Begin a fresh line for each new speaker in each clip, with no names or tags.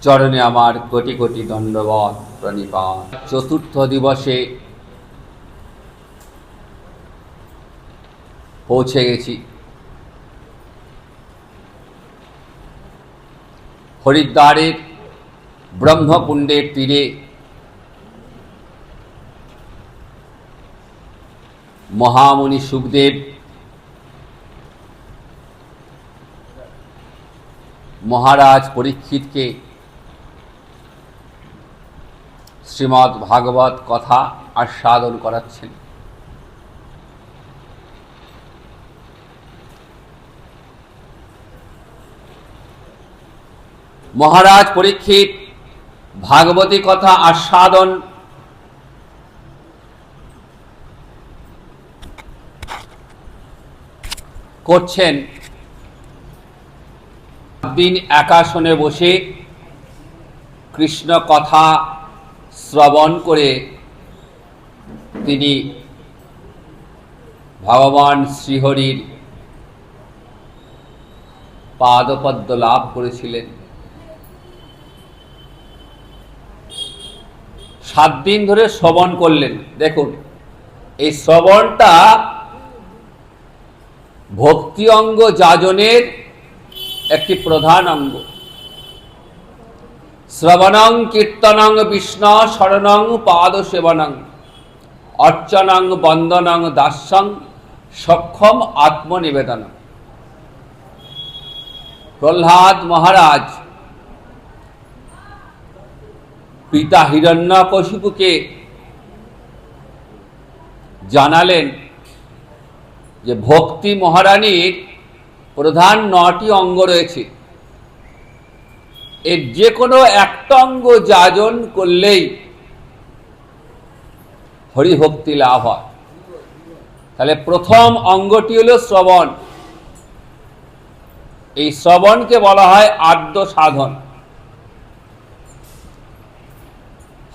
চরণে আমার কোটি কোটি দণ্ডবত প্রণিপাত। চতুর্থ দিবসে পৌঁছে গেছি। হরিদ্বারের ব্রহ্মকুণ্ডের তীরে মহামুনি সুখদেব মহারাজ পরীক্ষিতকে শ্রীমদ্ ভাগবত কথা আস্বাদন করাচ্ছেন। মহারাজ পরীক্ষিত ভাগবতী কথা আস্বাদন করছেন। দিন একাসনে বসে কৃষ্ণ কথা শ্রবণ করে তিনি ভগবান শ্রীহরির পাদপদ্ম লাভ করেছিলেন। 7 দিন ধরে শ্রবণ করলেন। দেখুন, এই শ্রবণটা ভক্তি অঙ্গ যাজনের একটি প্রধান অঙ্গ। শ্রবণং কীর্তনং বিষ্ণু শরণং পাদ সেবনং অর্চনং বন্দনং দাস্যং সক্ষম আত্মনিবেদন। প্রহ্লাদ মহারাজ পিতা হিরণ্যকশিপুকে জানালেন যে ভক্তি মহারানীর প্রধান 9টি অঙ্গ রয়েছে, এর যে কোনো একটা অঙ্গ যাজন করলেই হরিভক্তি লাভ হয়। তাহলে প্রথম অঙ্গটি হলো শ্রবণ। এই শ্রবণকে বলা হয় আদ্য সাধন।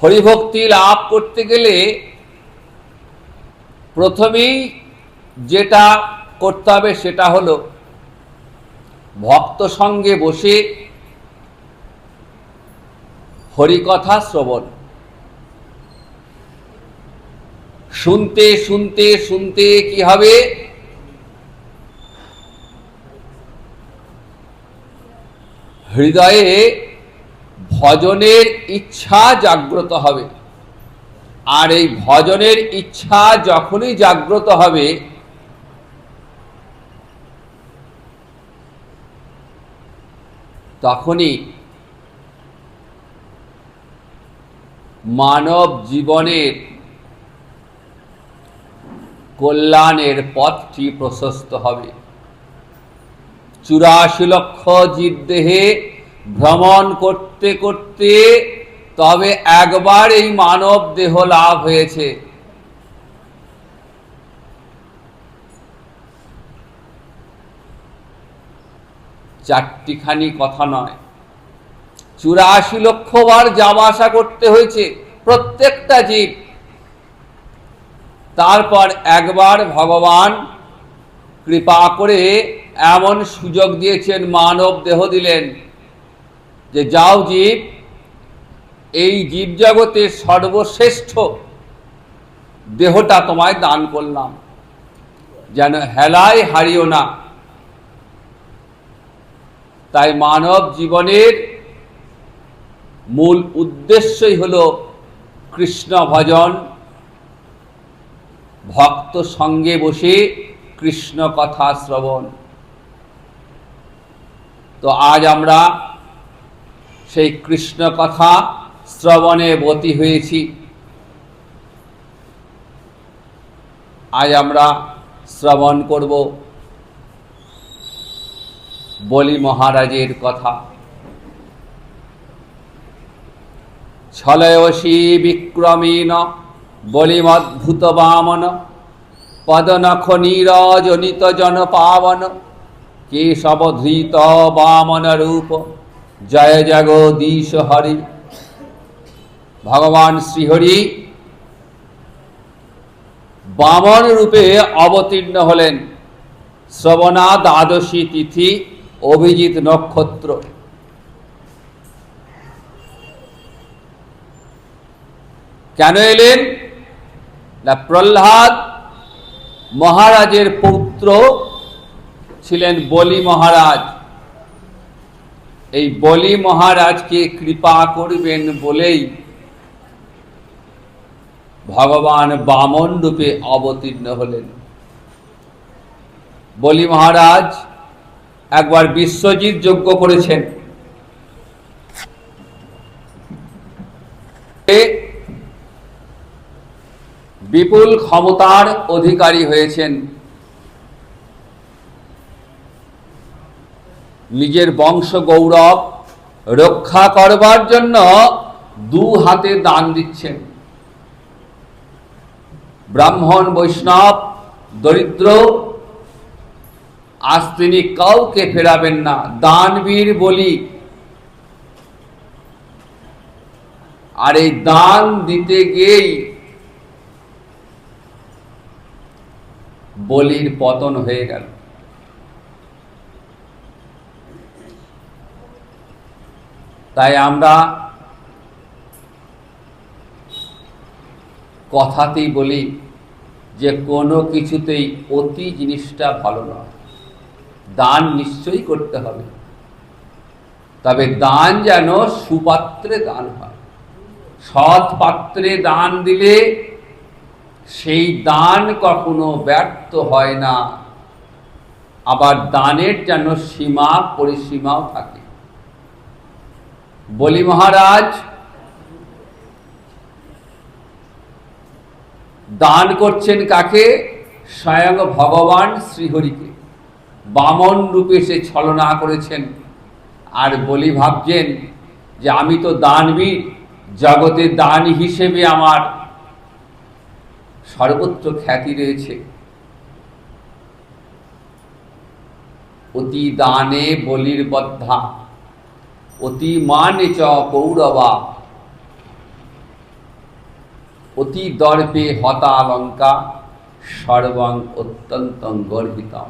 হরিভক্তি লাভ করতে গেলে প্রথমেই যেটা করতে হবে সেটা হলো ভক্ত সঙ্গে বসে হরিকথা শ্রবণ। শুনতে শুনতে শুনতে কি হবে? হৃদয়ে ভজনের ইচ্ছা জাগ্রত হবে। আর এই ভজনের ইচ্ছা যখনই জাগ্রত হবে তখনই মানব জীবনের কল্যাণের পথটি প্রশস্ত হবে। 84 লক্ষ জীবদেহে ভ্রমণ করতে করতে তবে একবার এই মানব দেহ লাভ হয়েছে। চারটিখানি কথা নয়, 84 লক্ষ বার যাওয়া আসা করতে হয়েছে প্রত্যেকটা জীব। তারপর একবার ভগবান কৃপা করে এমন সুযোগ দিয়েছেন, মানব দেহ দিলেন যে যাও জীব, এই জীব জগতের সর্বশ্রেষ্ঠ দেহটা তোমায় দান করলাম, যেন হেলায় হারিও না। তাই মানব জীবনের মূল উদ্দেশ্যই হলো কৃষ্ণ ভজন, ভক্ত সঙ্গে বসে কৃষ্ণ কথা শ্রবণ। তো আজ আমরা সেই কৃষ্ণ কথা শ্রবণে ব্রতী হয়েছি। আজ আমরা শ্রবণ করব বলি মহারাজের কথা। ছলয়সী বিক্রমেণ বলিমদ্ভুত বামন পদনখ নীরজনিত জন পাবন কেশবধৃত বামন রূপ জয় জগদীশ হরি। ভগবান শ্রীহরি বামন রূপে অবতীর্ণ হলেন শ্রবণা দ্বাদশী তিথি অভিজিৎ নক্ষত্র। কেন এলেন না? প্রহ্লাদ মহারাজের পৌত্র ছিলেন বলি মহারাজ। এই বলি মহারাজকে কৃপা করবেন বলেই ভগবান বামন রূপে অবতীর্ণ হলেন। বলি মহারাজ একবার বিশ্বজিৎ যজ্ঞ করেছেন, বিপুল ক্ষমতার অধিকারী হয়েছেন। নিজের বংশ গৌরব রক্ষা করবার জন্য 2 হাতে দান দিচ্ছেন। ব্রাহ্মণ বৈষ্ণব দরিদ্র আজ তিনি কাউকে ফেরাবেন না। দানবীর বলি, আর এই দান দিতে গিয়েই বলির পতন হয়ে গেল। তাই আমরা কথাতেই বলি যে কোনো কিছুতেই অতি জিনিসটা ভালো নয়। দান নিশ্চয়ই করতে হবে, তবে দান যেন সুপাত্রে দান হয়। সৎ পাত্রে দান দিলে সেই দান কখনো ব্যর্থ হয় না। আবার দানের যেন সীমা পরিসীমাও থাকে। বলি মহারাজ দান করছেন কাকে? স্বয়ং ভগবান শ্রীহরিকে। বামন রূপে সে ছলনা করেছেন। আর বলি ভাবছেন যে আমি তো দানবীর, জগতে দান হিসেবে আমার সর্বত্র খ্যাতি রয়েছে। অতি দানে বলির বদ্ধা, অতি মানে চ কৌরবা, অতি দর্পে হতা লঙ্কা, সর্বং অত্যন্ত গর্বিতম।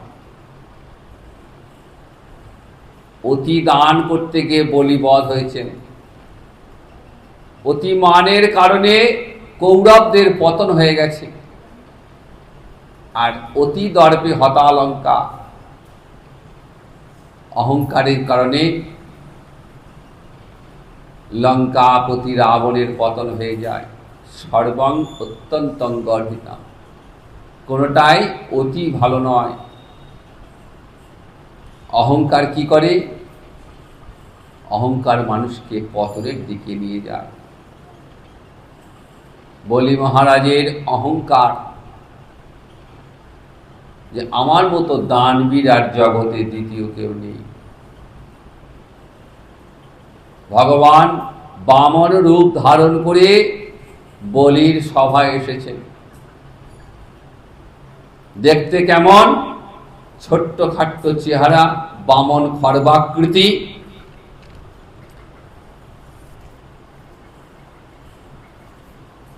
অতি দান করতে গিয়ে বলিবধ হয়েছেন। অতি মানের কারণে কৌরবদের পতন হয়ে গেছে। আর অতি দর্পে হতা লঙ্কা, অহংকারের কারণে লঙ্কাপতি রাবণের পতন হয়ে যায়। সর্বং অত্যন্ত গর্বিত। কোনটাই অতি ভালো নয়। অহংকার কি করে? অহংকার মানুষকে পতনের দিকে নিয়ে যায়। বলি মহারাজের অহংকার যে আমার মতো দানবীর আর জগতে দ্বিতীয় কেউ নেই। ভগবান বামন রূপ ধারণ করে বলির সভায় এসেছেন। দেখতে কেমন? ছোট্ট খাট্ট চেহারা, বামন খর্বাকৃতি।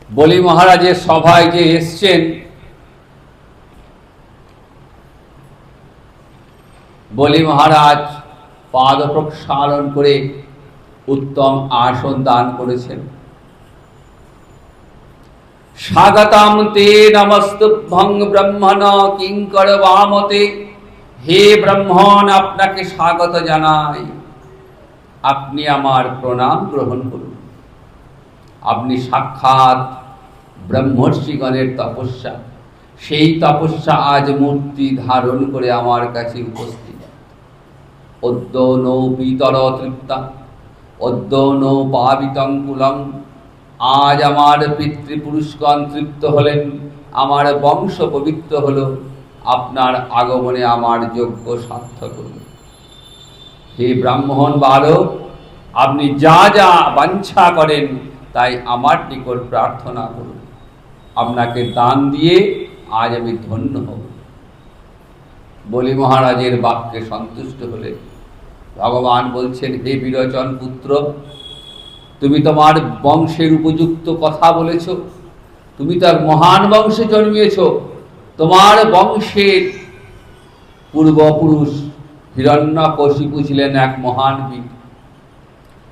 বলি মহারাজের সভায় যে এসছেন, বলি মহারাজ পাদ প্রক্ষালন করে উত্তম আসন দান করেছেন। স্বাগতম তে নমস্তুভ্যং ব্রহ্মণ কিঙ্কর বামতে। হে ব্রাহ্মণ, আপনাকে স্বাগত জানাই। আপনি আমার প্রণাম গ্রহণ করুন। আপনি সাক্ষাৎ ব্রহ্মর্ষিগণের তপস্যা। সেই তপস্যা আজ মূর্তি ধারণ করে আমার কাছে উপস্থিত। অদ্য নৌ পিতর তৃপ্তা, অদ্য নৌ পাবিতং কুলং। আজ আমার পিতৃপুরুষগণ তৃপ্ত হলেন, আমার বংশ পবিত্র হল। আপনার আগমনে আমার যজ্ঞ সার্থক হল। হে ব্রাহ্মণ বালক, আপনি যা যা বাঞ্ছা করেন তাই আমার নিকট প্রার্থনা করুন। আপনাকে দান দিয়ে আজ আমি ধন্য হব। বলি মহারাজের বাক্যে সন্তুষ্ট হলেন। ভগবান বলছেন, হে বিরোচন পুত্র, তুমি তোমার বংশের উপযুক্ত কথা বলেছ। তুমি তার মহান বংশে জন্মিয়েছ। তোমার বংশের পূর্বপুরুষ হিরণ্যকশিপু ছিলেন এক মহান বীর।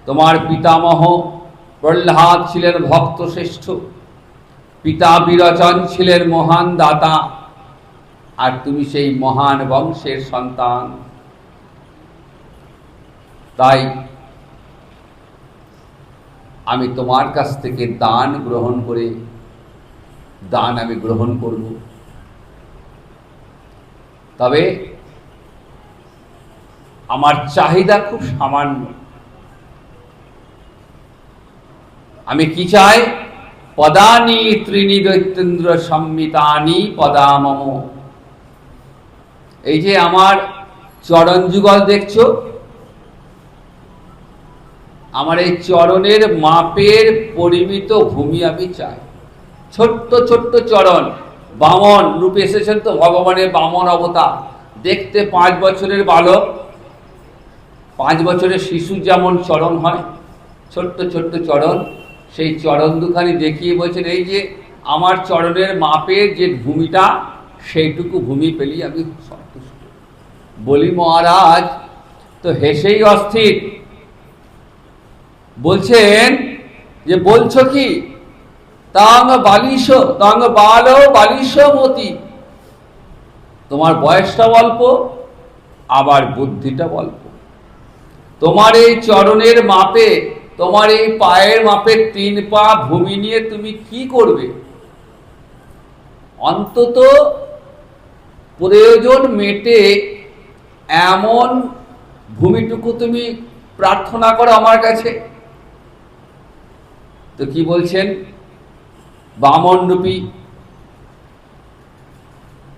তোমার পিতামহ প্রহ্লাদ ছিলেন ভক্ত শ্রেষ্ঠ। পিতা বিরোচন ছিলেন মহান দাতা, আর তুমি সেই মহান বংশের সন্তান। তাই আমি তোমার কাছ থেকে দান গ্রহণ করে দান আমি গ্রহণ করব। তবে আমার চাহিদা খুব সামান্য। আমি কি চাই? পদানি ত্রিণী দৈত্যেন্দ্র সম্মিতানি পদামম। এই যে আমার চরণ যুগল দেখছো, আমার এই চরণের মাপের পরিমিত ভূমি আমি চাই। ছোট্ট ছোট্ট চরণ, বামন রূপে এসেছেন তো ভগবানের বামন অবতার। দেখতে 5 বছরের বালক, 5 বছরের শিশুর যেমন চরণ হয়, ছোট্ট ছোট্ট চরণ, সেই চরণ দুখানি দেখিয়ে বলছেন এই যে আমার চরণের মাপের যে ভূমিটা, সেইটুকু ভূমি পেলেই আমি সন্তুষ্ট। বলি মহারাজ তো হেসেই অস্থির, বলছেন যে বলছো কি? তাং বালিশ তাং বাল বালিশ মতি। তোমার বয়সটা অল্প, আবার বুদ্ধিটা অল্প। তোমার এই চরণের মাপে, তোমার এই পায়ের মাপে 3 পা ভূমি নিয়ে তুমি কি করবে? অন্তত প্রয়োজন মেটে এমন ভূমিটুকু তুমি প্রার্থনা করো আমার কাছে। তো কি বলছেন? বামন রূপী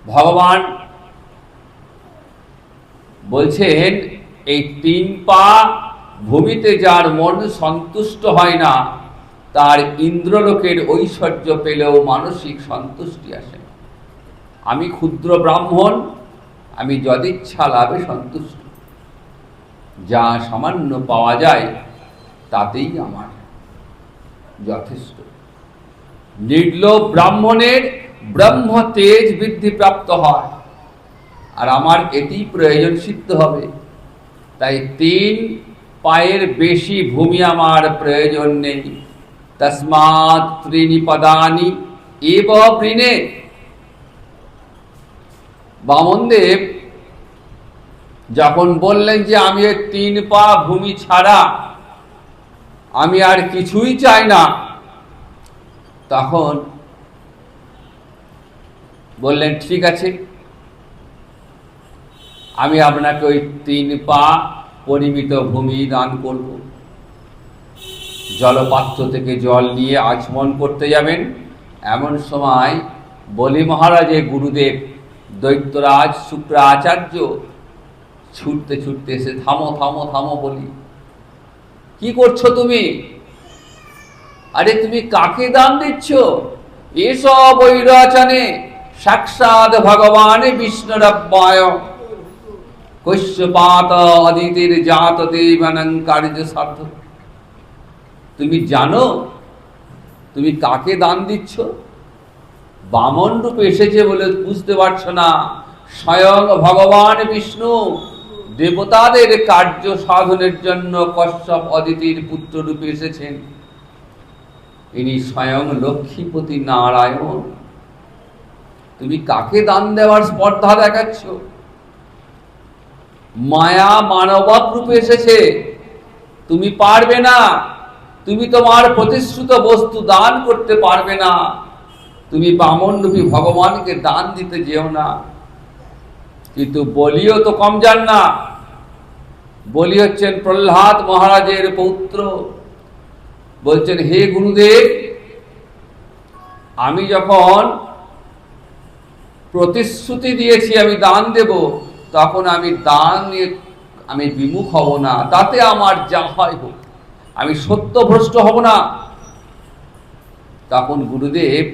ভগবান বলছেন এই 3 পা ভূমিতে যার মন সন্তুষ্ট হয় না, তার ইন্দ্রলোকের ঐশ্বর্য পেলেও মানসিক সন্তুষ্টি আসে না। আমি ক্ষুদ্র ব্রাহ্মণ, আমি যদিচ্ছা লাভে সন্তুষ্ট। যা সামান্য পাওয়া যায় তাতেই আমার যথেষ্ট। নির্লোভ ব্রাহ্মণের ব্রহ্ম তেজ বৃদ্ধি প্রাপ্ত হয়, আর আমার এটি প্রয়োজন সিদ্ধ হবে। তাই 3 পায়ের বেশি ভূমি আমার প্রয়োজন নেই। তস্মাৎ ত্রিণী পদানি এব বৃণে। বামনদেব যখন বললেন যে আমি 3 পা ভূমি ছাড়া আমি আর কিছুই চাই না, তখন বললেন ঠিক আছে, আমি আপনাকে ওই 3 পা পরিমিত ভূমি দান করব। জলপাত্র থেকে জল নিয়ে আচমন করতে যাবেন, এমন সময় বলি মহারাজের গুরুদেব দৈত্যরাজ শুক্রাচার্য ছুটতে ছুটতে এসে থামো থামো থামো বলি, কি করছো তুমি? আরে তুমি কাকে দান দিচ্ছ? এসব বৈরাচনে সাক্ষাৎ ভগবান বিষ্ণুরব্বায় কৈশ্যপাত অদিতির জাত দেবানং কার্য সাধ্য। তুমি জানো তুমি কাকে দান দিচ্ছ? বামন রূপে এসেছে বলে বুঝতে পারছো না, স্বয়ং ভগবান বিষ্ণু দেবতাদের কার্য সাধনের জন্য কশ্যপ অদিতির পুত্র রূপে এসেছেন। ইনি স্বয়ং লক্ষ্মীপতি নারায়ণ। তুমি কাকে দান দেওয়ার স্পর্ধা দেখাচ্ছ? মায়া মানবক রূপে এসেছে, তুমি পারবে না। তুমি তোমার প্রতিশ্রুত বস্তু দান করতে পারবে না। তুমি বামন রূপী ভগবানকে দান দিতে যেও না। কিন্তু বলিও তো কম যান না। বলি হচ্ছেন প্রহ্লাদ মহারাজের পৌত্র। বলছেন হে গুরুদেব, আমি যখন প্রতিশ্রুতি দিয়েছি আমি দান দেব, তখন আমি দান নিয়ে আমি বিমুখ হব না। তাতে আমার যা হয় হোক, আমি সত্যভ্রষ্ট হব না। তখন গুরুদেব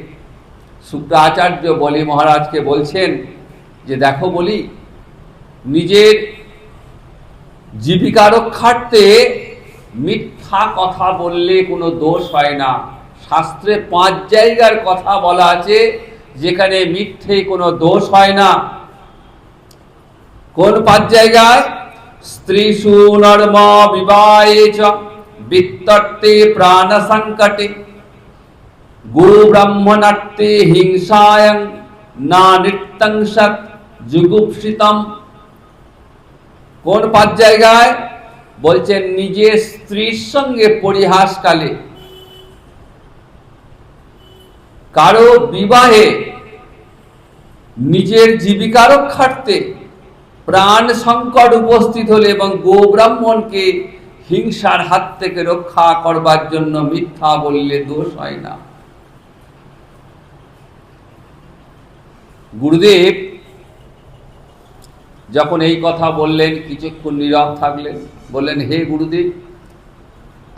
শুক্রাচার্য বলি মহারাজকে বলছেন যে দেখো বলি, নিজের জীবিকা রক্ষার্থে মিথ্যা কথা বললে কোনো দোষ হয় না। শাস্ত্রে 5 জায়গার কথা বলা আছে যেখানে মিথ্যে কোনো দোষ হয় না। কোন 5 জায়গায়? স্ত্রীষু নর্ম বিবাহে চ বিত্তর্তে প্রাণ সংকটে। গুরু ব্রাহ্মণার্থে হিংসায়ং না নৃত্যং সৎ যুগুপ্সিতম। কোন 5 জায়গায় বলছেন? নিজের স্ত্রীর সঙ্গে পরিহাসকালে, কারো বিবাহে, নিজের জীবিকা রক্ষার্থে প্রাণ সংকট উপস্থিত হলে এবং গোব্রাহ্মণকে হিংসার হাত থেকে রক্ষা করবার জন্য মিথ্যা বললে দোষ হয় না। গুরুদেব যখন এই কথা বললেন, কিছুক্ষণ নীরব থাকলেন, বললেন, হে গুরুদেব,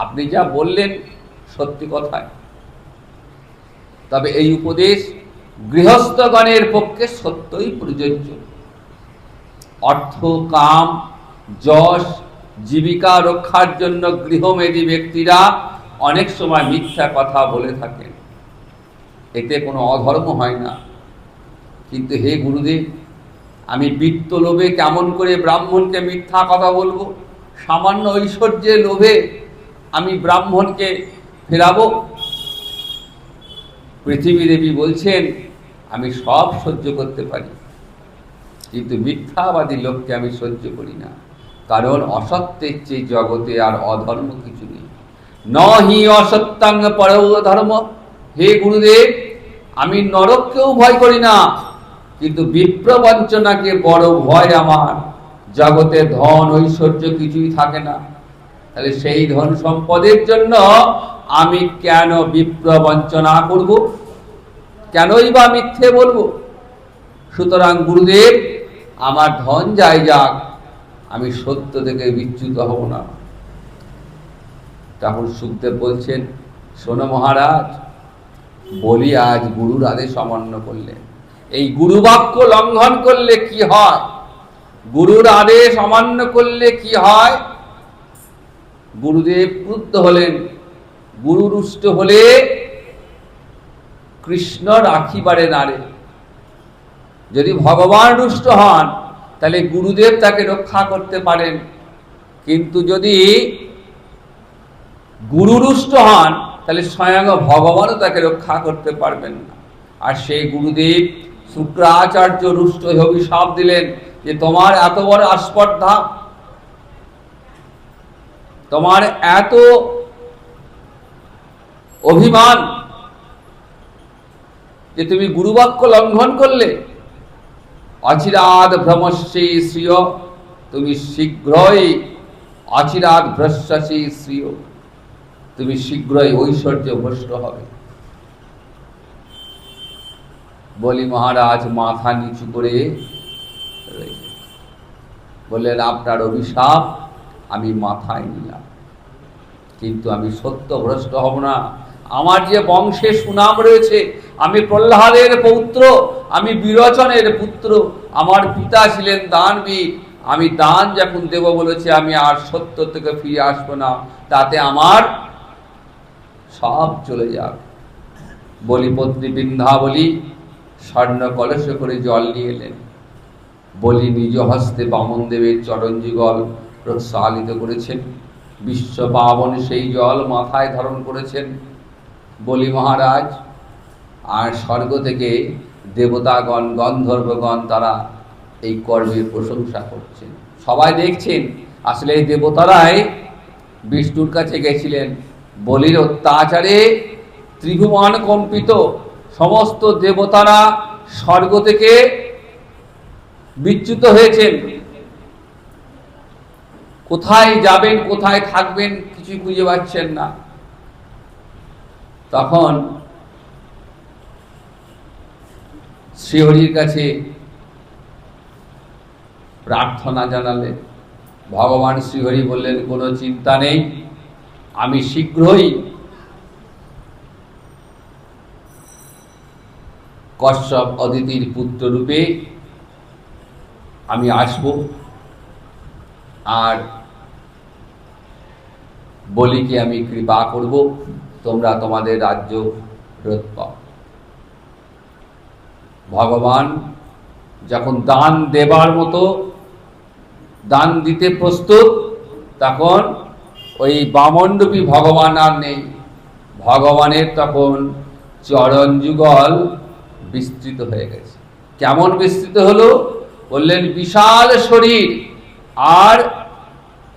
আপনি যা বললেন সত্যি কথায়, তবে এই উপদেশ গৃহস্থগণের পক্ষে সত্যই প্রযোজ্য। অর্থ, কাম, যশ, জীবিকা রক্ষার জন্য গৃহমেধী ব্যক্তিরা অনেক সময় মিথ্যা কথা বলে থাকেন, এতে কোনো অধর্ম হয় না। কিন্তু হে গুরুদেব, আমি বিত্ত লোভে কেমন করে ব্রাহ্মণকে মিথ্যা কথা বলবো? সামান্য ঐশ্বর্যের লোভে আমি ব্রাহ্মণকে ফেরাবো? পৃথিবী দেবী বলছেন, আমি সব সহ্য করতে পারি, কিন্তু মিথ্যাবাদী লোককে আমি সহ্য করি না। কারণ অসত্যের চেয়ে জগতে আর অধর্ম কিছু নেই। ন হি অসত্যাং পরৌ ধর্ম। হে গুরুদেব, আমি নরককেও ভয় করি না, কিন্তু বিপ্রবঞ্চনাকে বড় ভয় আমার। জগতে ধন ঐশ্বর্য কিছুই থাকে না, তাহলে সেই ধন সম্পদের জন্য আমি কেন বিপ্রবঞ্চনা করব? কেনই বা মিথ্যে বলবো? সুতরাং গুরুদেব, আমার ধন যাই যাক, আমি সত্য থেকে বিচ্যুত হব না। তখন সুখদেব বলছেন, শোনো মহারাজ, বলি আজ গুরুর আদেশ অমান্য করলেন, এই গুরু বাক্য লঙ্ঘন করলে কি হয়? গুরুর আদেশ অমান্য করলে কি হয়? গুরুদেব ক্রুদ্ধ হলেন। গুরু রুষ্ট হলে কৃষ্ণ রাখিবারে নারে। যদি ভগবান রুষ্ট হন তাহলে গুরুদেব তাকে রক্ষা করতে পারেন, কিন্তু যদি গুরু রুষ্ট হন তাহলে স্বয়ং ভগবানও তাকে রক্ষা করতে পারবেন না। আর সেই গুরুদেব শুক্রাচার্য রুষ্ট হয়ে অভিশাপ দিলেন যে তোমার এত বড় আস্পর্ধা, তোমার এত অভিমান যে তুমি গুরুবাক্য লঙ্ঘন করলে। অচিরাদ ভ্রমস্যে শ্রিয়, তুমি শীঘ্রই অচিরাদ ভ্রস্যসি শ্রিয়, তুমি শীঘ্রই ঐশ্বর্য ভ্রষ্ট হবে। বলি মহারাজ মাথা নিচু করে বললেন, আপনার অভিশাপ আমি মাথায় নিলাম, কিন্তু আমি সত্য ভ্রষ্ট হব না। আমার যে বংশে সুনাম রয়েছে, আমি প্রহ্লাদের পৌত্র, আমি বিরোচনের পুত্র, আমার পিতা ছিলেন দানবীর, আমি দান যখন দেব বলেছে, আমি আর সত্য থেকে ফিরে আসবো না, তাতে আমার সব চলে যাক। বলিপত্নী বৃন্দাবলী স্বর্ণ কলসে করে জল নিয়ে এলেন। বলি নিজ হস্তে বামন দেবের চরণ যুগল প্রক্ষালিত করেছেন, বিশ্ব পাবন সেই জল মাথায় ধারণ করেছেন বলি মহারাজ। আর স্বর্গ থেকে দেবতাগণ, গন্ধর্বগণ তারা এই কর্মের প্রশংসা করছেন, সবাই দেখছেন। আসলে এই দেবতারাই বিষ্ণুর কাছে গেছিলেন। বলির অত্যাচারে ত্রিভুবন কম্পিত, সমস্ত দেবতারা স্বর্গ থেকে বিচ্যুত হয়েছেন। কোথায় যাবেন, কোথায় থাকবেন, কিছু খুঁজে পাচ্ছেন না। তখন শ্রীহরির কাছে প্রার্থনা জানালেন। ভগবান শ্রীহরি বললেন, কোনো চিন্তা নেই, আমি শীঘ্রই কশ্যপ অদিতির পুত্র রূপে আমি আসব, আর বলিকে আমি কৃপা করব, তোমরা তোমাদের রাজ্য ফেরত পাও। ভগবান যখন দান দেবার মতো দান দিতে প্রস্তুত, তখন ওই বামনরূপী ভগবান আর নেই। ভগবানের তখন চরণ যুগল বিস্তৃত হয়ে গেছে। কেমন বিস্তৃত হলো? বললেন বিশাল শরীর আর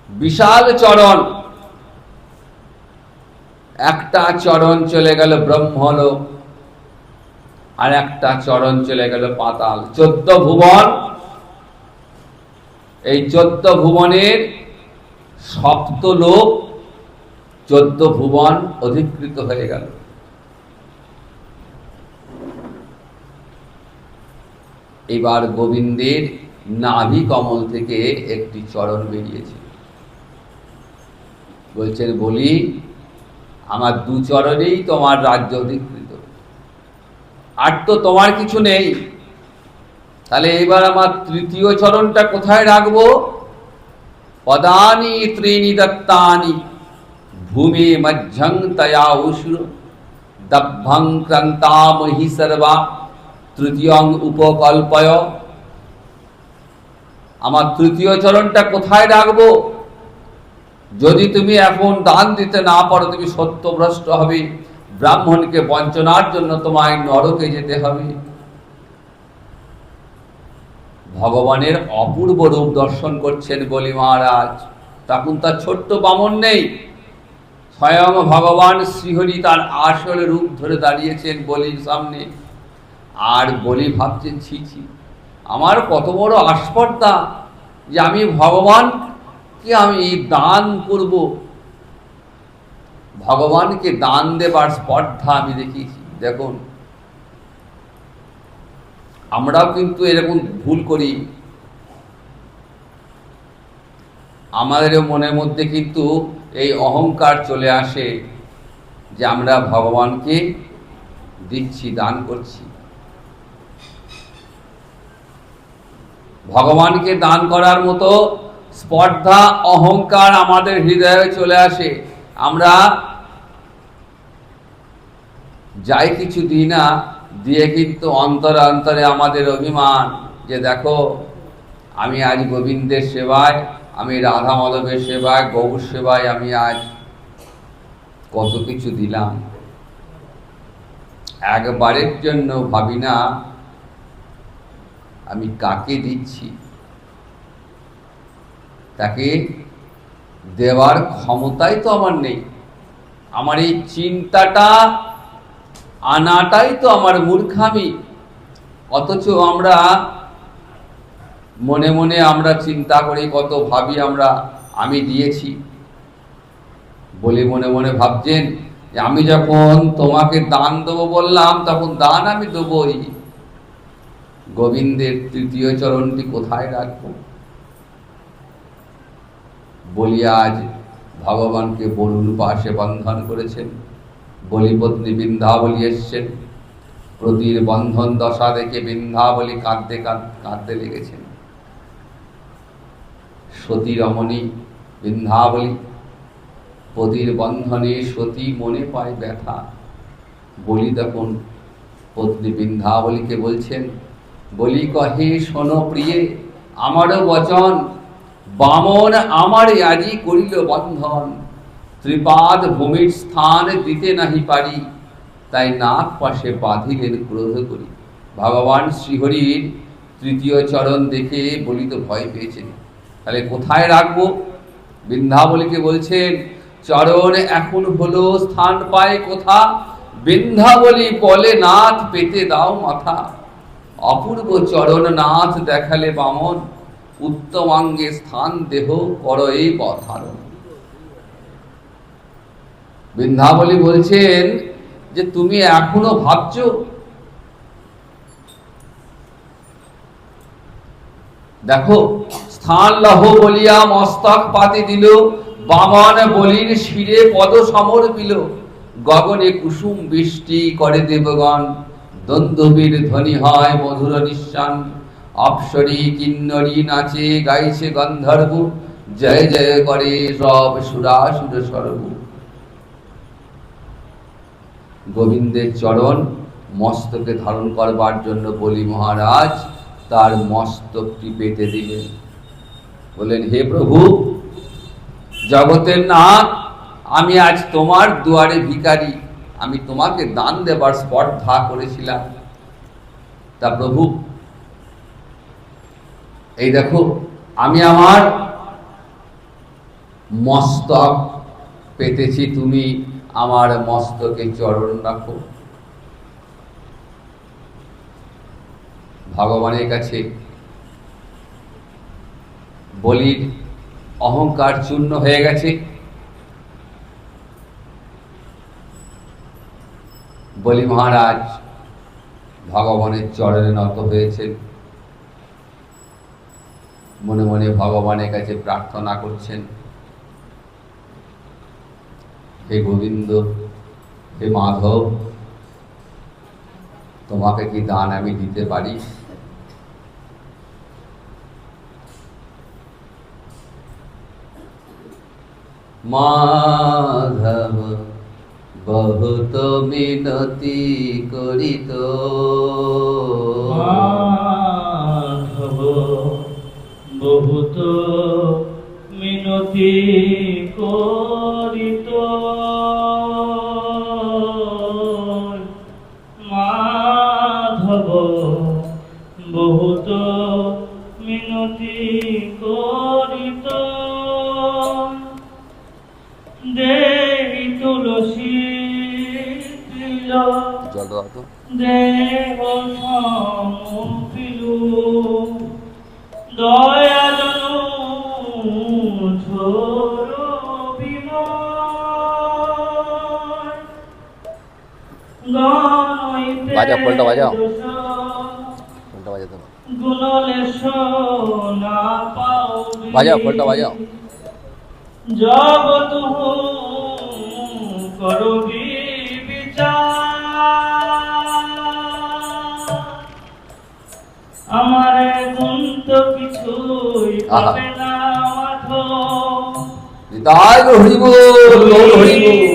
বিশাল চরণ। একটা চরণ চলে গেল ব্রহ্মলোক, আর একটা চরণ চলে গেল পাতাল। 14 ভুবন, এই 14 ভুবনের সপ্তলোক 14 ভুবন অধিকৃত হয়ে গেল। এবার গোবিন্দের নাভি কমল থেকে একটি চরণ বেরিয়েছে। বলছেন বলি আমার 2 চরণেই তোমার রাজ্য অধিকৃত, আর তো তোমার কিছু নেই। তাহলে এবার আমার 3য় চরণটা কোথায় রাখবো? পদানি ত্রিণি দত্তানি ভূমি মধ্যং তয়া উষ্ণ দভ্যং ক্রান্তামহি সর্বা তৃতীয়ং উপকল্পয়। আমার 3য় চরণটা কোথায় রাখবো? যদি তুমি এখন দান দিতে না পারো, তুমি সত্যভ্রষ্ট হবে, ব্রাহ্মণকে বঞ্চনার জন্য তোমায় নরকে যেতে হবে। ভগবানের অপূর্ব রূপ দর্শন করছেন বলি মহারাজ। তখন তার ছোট্ট বামন নেই, স্বয়ং ভগবান শ্রীহরি তার আসল রূপ ধরে দাঁড়িয়েছেন বলির সামনে। আর বলি ভাবছেন ছি ছি, আমার কত বড় আস্পর্ধা যে আমি ভগবানকে আমি দান করব। ভগবানকে দান দেবার স্পর্ধা আমি দেখিয়েছি। দেখুন আমরাও কিন্তু এরকম ভুল করি। আমাদের মনের মধ্যে কিন্তু এই অহংকার চলে আসে যে আমরা ভগবানকে দিচ্ছি, দান করছি। ভগবানকে দান করার মতো স্পর্ধা অহংকার আমাদের হৃদয়ে চলে আসে। আমরা যাই কিছু দিই না, দিয়ে কিন্তু অন্তরে অন্তরে আমাদের অভিমান যে দেখো আমি আজ গোবিন্দের সেবায়, আমি রাধা মাধবের সেবায়, গৌর সেবায় আমি আজ কত কিছু দিলাম। একবারের জন্য ভাবি না আমি কাকে দিচ্ছি। তাকে দেওয়ার ক্ষমতাই তো আমার নেই। আমার এই চিন্তাটা আনাটাই তো আমার মূর্খামি। অথচ আমরা মনে মনে আমরা চিন্তা করি, কত ভাবি আমরা আমি দিয়েছি বলে মনে মনে ভাবছেন যে আমি যখন তোমাকে দান দেবো বললাম, তখন দান আমি দেবই। গোবিন্দের 3য় চরণটি কোথায় রাখবো? বলি আজ ভগবানকে বরুণ পাশে বন্ধন করেছেন। বলিপত্নী বৃন্দাবলী এসছেন। প্রতির বন্ধন দশা দেখে বৃন্দাবলী কাঁদতে কাঁদতে লেগেছেন। সতী রমণী বৃন্দাবলী, পতির বন্ধনে সতী মনে পায় ব্যথা। বলি তখন পত্নী বৃন্দাবলীকে বলছেন, বলি কহে শোনো প্রিয়ে আমারও বচন, বামন আমারে আজি করিল বন্ধন। ত্রিপাদ ভূমির স্থান দিতে নাহি পারি, তাই নাক পাশে বাঁধিলেন ক্রোধ করি। ভগবান শ্রীহরির 3য় চরণ দেখে বলি তো ভয় পেয়েছেন। তাহলে কোথায় রাখবো? বৃন্দাবলীকে বলছেন চরণ এখন হলো স্থান পায় কোথা? বৃন্দাবলী বলে নাথ পেতে দাও মাথা। অপূর্ব চরণ নাথ দেখালে বামন, উত্তমাঙ্গে স্থান দেহ কর এই বধারণ। বৃন্দাবলী বলছেন যে তুমি এখনো ভাবছো। দেখো স্থান লহ বলিয়া মস্তক পাতি দিল, বামন বলির শিরে পদ সমর্পিল। গগনে কুসুম বৃষ্টি করে দেবগণ, দ্বন্দ্ববীর ধ্বনি হয় মধুর নিঃশ্বান। অপ্সরী কিন্নরী নাচে গাইছে গন্ধর্ব, জয় জয় করে সব সুরাসুর সর্ব। গোবিন্দের চরণ মস্তকে ধারণ করবার জন্য বলি মহারাজ তার মস্তকটি পেতে দিলেন। বললেন হে প্রভু জগতের নাথ, আমি আজ তোমার দুয়ারে ভিখারি, আমি তোমাকে দান দেবার স্পর্ধা করেছিলাম। তা প্রভু, এই দেখো আমি আমার মস্তক পেতেছি, তুমি আমার মস্তকে চরণ রাখো। ভগবানের কাছে বলির অহংকার চূর্ণ হয়ে গেছে। বলি মহারাজ ভগবানের চরণে নত হয়েছেন, মনে মনে ভগবানের কাছে প্রার্থনা করছেন, হে গোবিন্দ, হে মাধব, তোমাকে কি দান আমি দিতে পারি? মাধব বহুত মিনতি করিত,
মাধব বহুত মিনতি করিত, মাধব বহুত মিনতি করিত, দেবী তুলসী
জল দাও তো।
দেব সমপিলু দয়া জনু ঝোর বিময়, গণইতে
বাজাও, ফলটা বাজাও।
গুণলেশ না পাও,
বাজাও, ফলটা বাজাও।
জগৎ করবি আমার গুণ তো কিছুই পাবে না মাধব,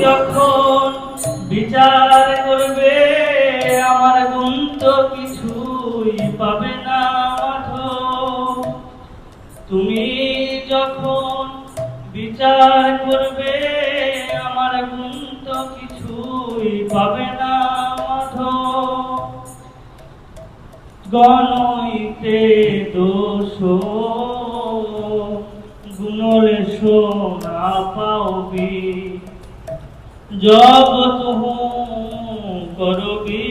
যখন বিচার করবে আমার গুণ তো কিছুই পাবে না মাধব, তুমি যখন বিচার করবে আমার গুণ তো কিছুই পাবে না মাধব, গণইতে দোষ গুণলেশ না পাওবি, জগৎ করবি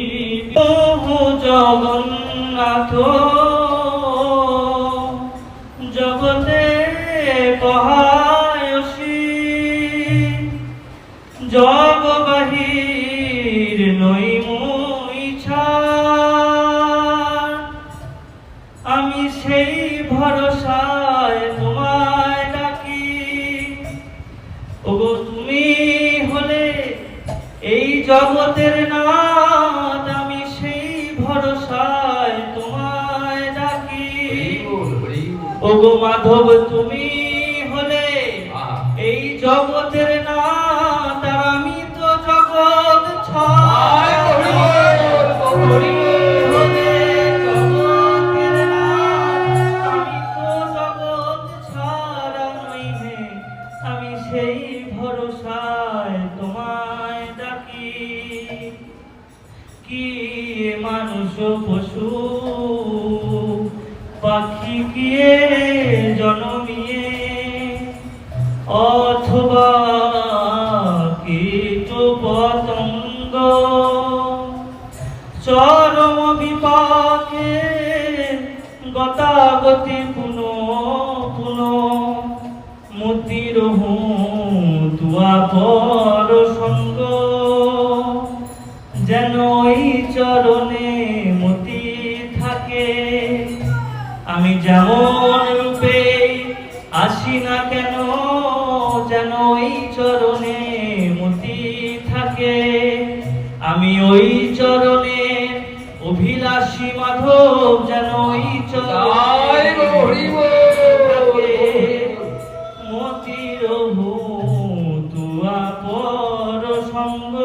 জগন্নাথ, জগতে কহায়সী জগ বাহির নই মুই ছাড়, আমি সেই ভরসায় তোমায় ডাকি, ওগো তুমি হলে এই জগতের নাথ, আমি সেই ভরসায় তোমায় ডাকি, ওগো মাধব তুমি হলে এই জগতের নাথ, আর আমি তো জগৎ ছাড়, তুমি হলে জগতের নাথ, আমি তো জগৎ ছাড়া নইলে, আমি সেই ভরসায় তোমায় ডাকি, কি মানুষ পশু পাখি গিয়ে জন্মিয়ে, অথবা কীট পতঙ্গ চরম বিপাকে গতাগতি পুন পুন, মতির তুয়া পর সঙ্গ, যেন এই চরণে মতি থাকে, আমি যেমন রূপে আসি না কেন, যেন এই চরণে মতি থাকে, আমি ওই চরণে অভিলাষী মাধব, যেন ওই চরণে মতির তুয়া পর সঙ্গ,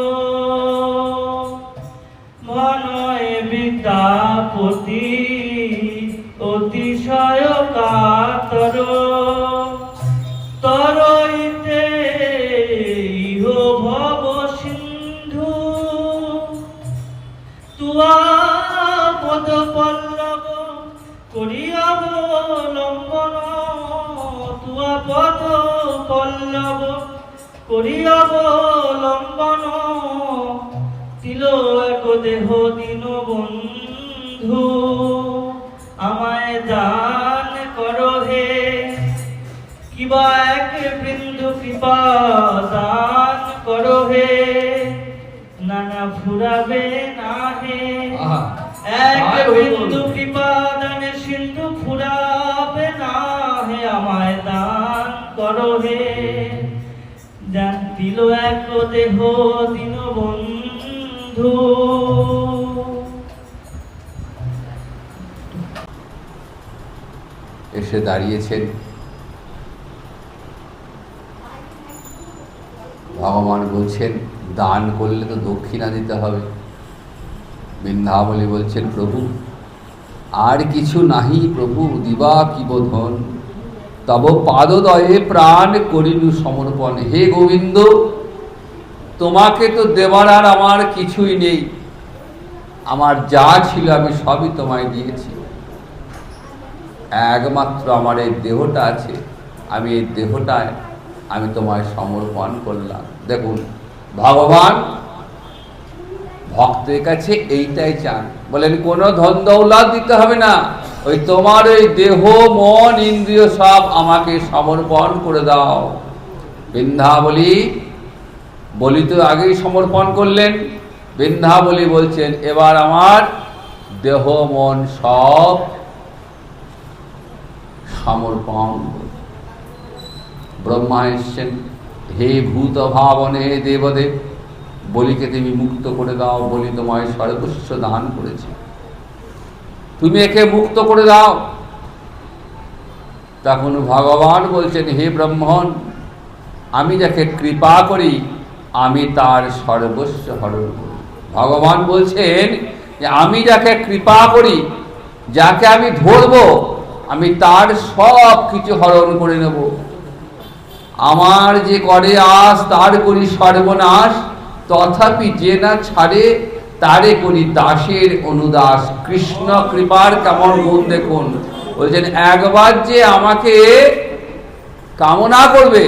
মনয় বিদ্যাপতি অতিশয় কাতর, তরইতে ইহ ভব সিন্ধু করি অবলম্বন তুয়া পদ পল্লব করি অবলম্বন তিল এক দেহ দিন বন্ধু আমায় দান করো হে কিবা এক বিন্দু কৃপা দান করো হে নানা ফুরাবে না হে এক বিন্দু কৃপা দানে সিন্ধু ফুরাবে না হে আমায় দান করো হে যান দিল এক দেহ দিন বন্ধু।
এসে দাঁড়িয়েছেন ভগবান বলছেন দান করলে তো দক্ষিণা দিতে হবে। বৃন্দাবলী বলছেন প্রভু আর কিছু নাহি প্রভু দিবা কি বোধন তব পাদদয়ে প্রাণ করিনু সমর্পণ। হে গোবিন্দ তোমাকে তো দেবার আর আমার কিছুই নেই, আমার যা ছিল আমি সবই তোমায় দিয়েছি, একমাত্র আমার এই দেহটা আছে, আমি এই দেহটায় আমি তোমায় সমর্পণ করলাম। দেখুন ভগবান ভক্তের কাছে এইটাই চান, বলেন কোনো ধন দৌলত দিতে হবে না, ওই তোমার ওই দেহ মন ইন্দ্রিয় সব আমাকে সমর্পণ করে দাও। বৃন্দাবলী বলি তো আগেই সমর্পণ করলেন, বৃন্দাবলী বলছেন এবার আমার দেহ মন সব সমর্পণ। ব্রহ্মা এসছেন, হে ভূত ভাবনে হে দেবদেব বলিকে তুমি মুক্ত করে দাও, বলি তোমায় সর্বস্ব দান করেছে, তুমি একে মুক্ত করে দাও। তখন ভগবান বলছেন হে ব্রাহ্মণ আমি যাকে কৃপা করি আমি তার সর্বস্ব হরণ করি। ভগবান বলছেন যে আমি যাকে কৃপা করি, যাকে আমি ধরব, আমি তার সব কিছু হরণ করে নেব। আমার যে করে আস তার করি সর্বনাশ, তথাপি যে না ছাড়ে তারে করি দাসের অনুদাস। কৃষ্ণ কৃপার কেমন গুণ দেখুন, বলছেন একবার যে আমাকে কামনা করবে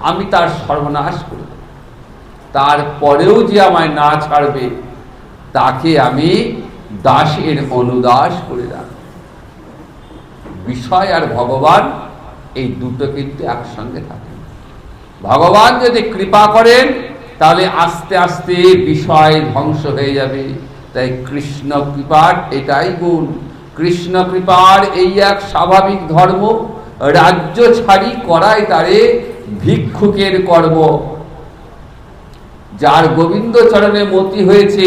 আমি তার সর্বনাশ করব, তারপরেও যে আমায় না ছাড়বে তাকে আমি দাসের অনুদাস করে রাখব। বিষয় আর ভগবান এই দুটো কিন্তু একসঙ্গে থাকে। ভগবান যদি কৃপা করেন তাহলে আস্তে আস্তে বিষয় ধ্বংস হয়ে যাবে। তাই কৃষ্ণ কৃপার এটাই গুণ, কৃষ্ণ কৃপার এই এক স্বাভাবিক ধর্ম, রাজ্য ছাড়ি করায় তারে ভিক্ষুকের কর্ম। যার গোবিন্দ চরণে মতি হয়েছে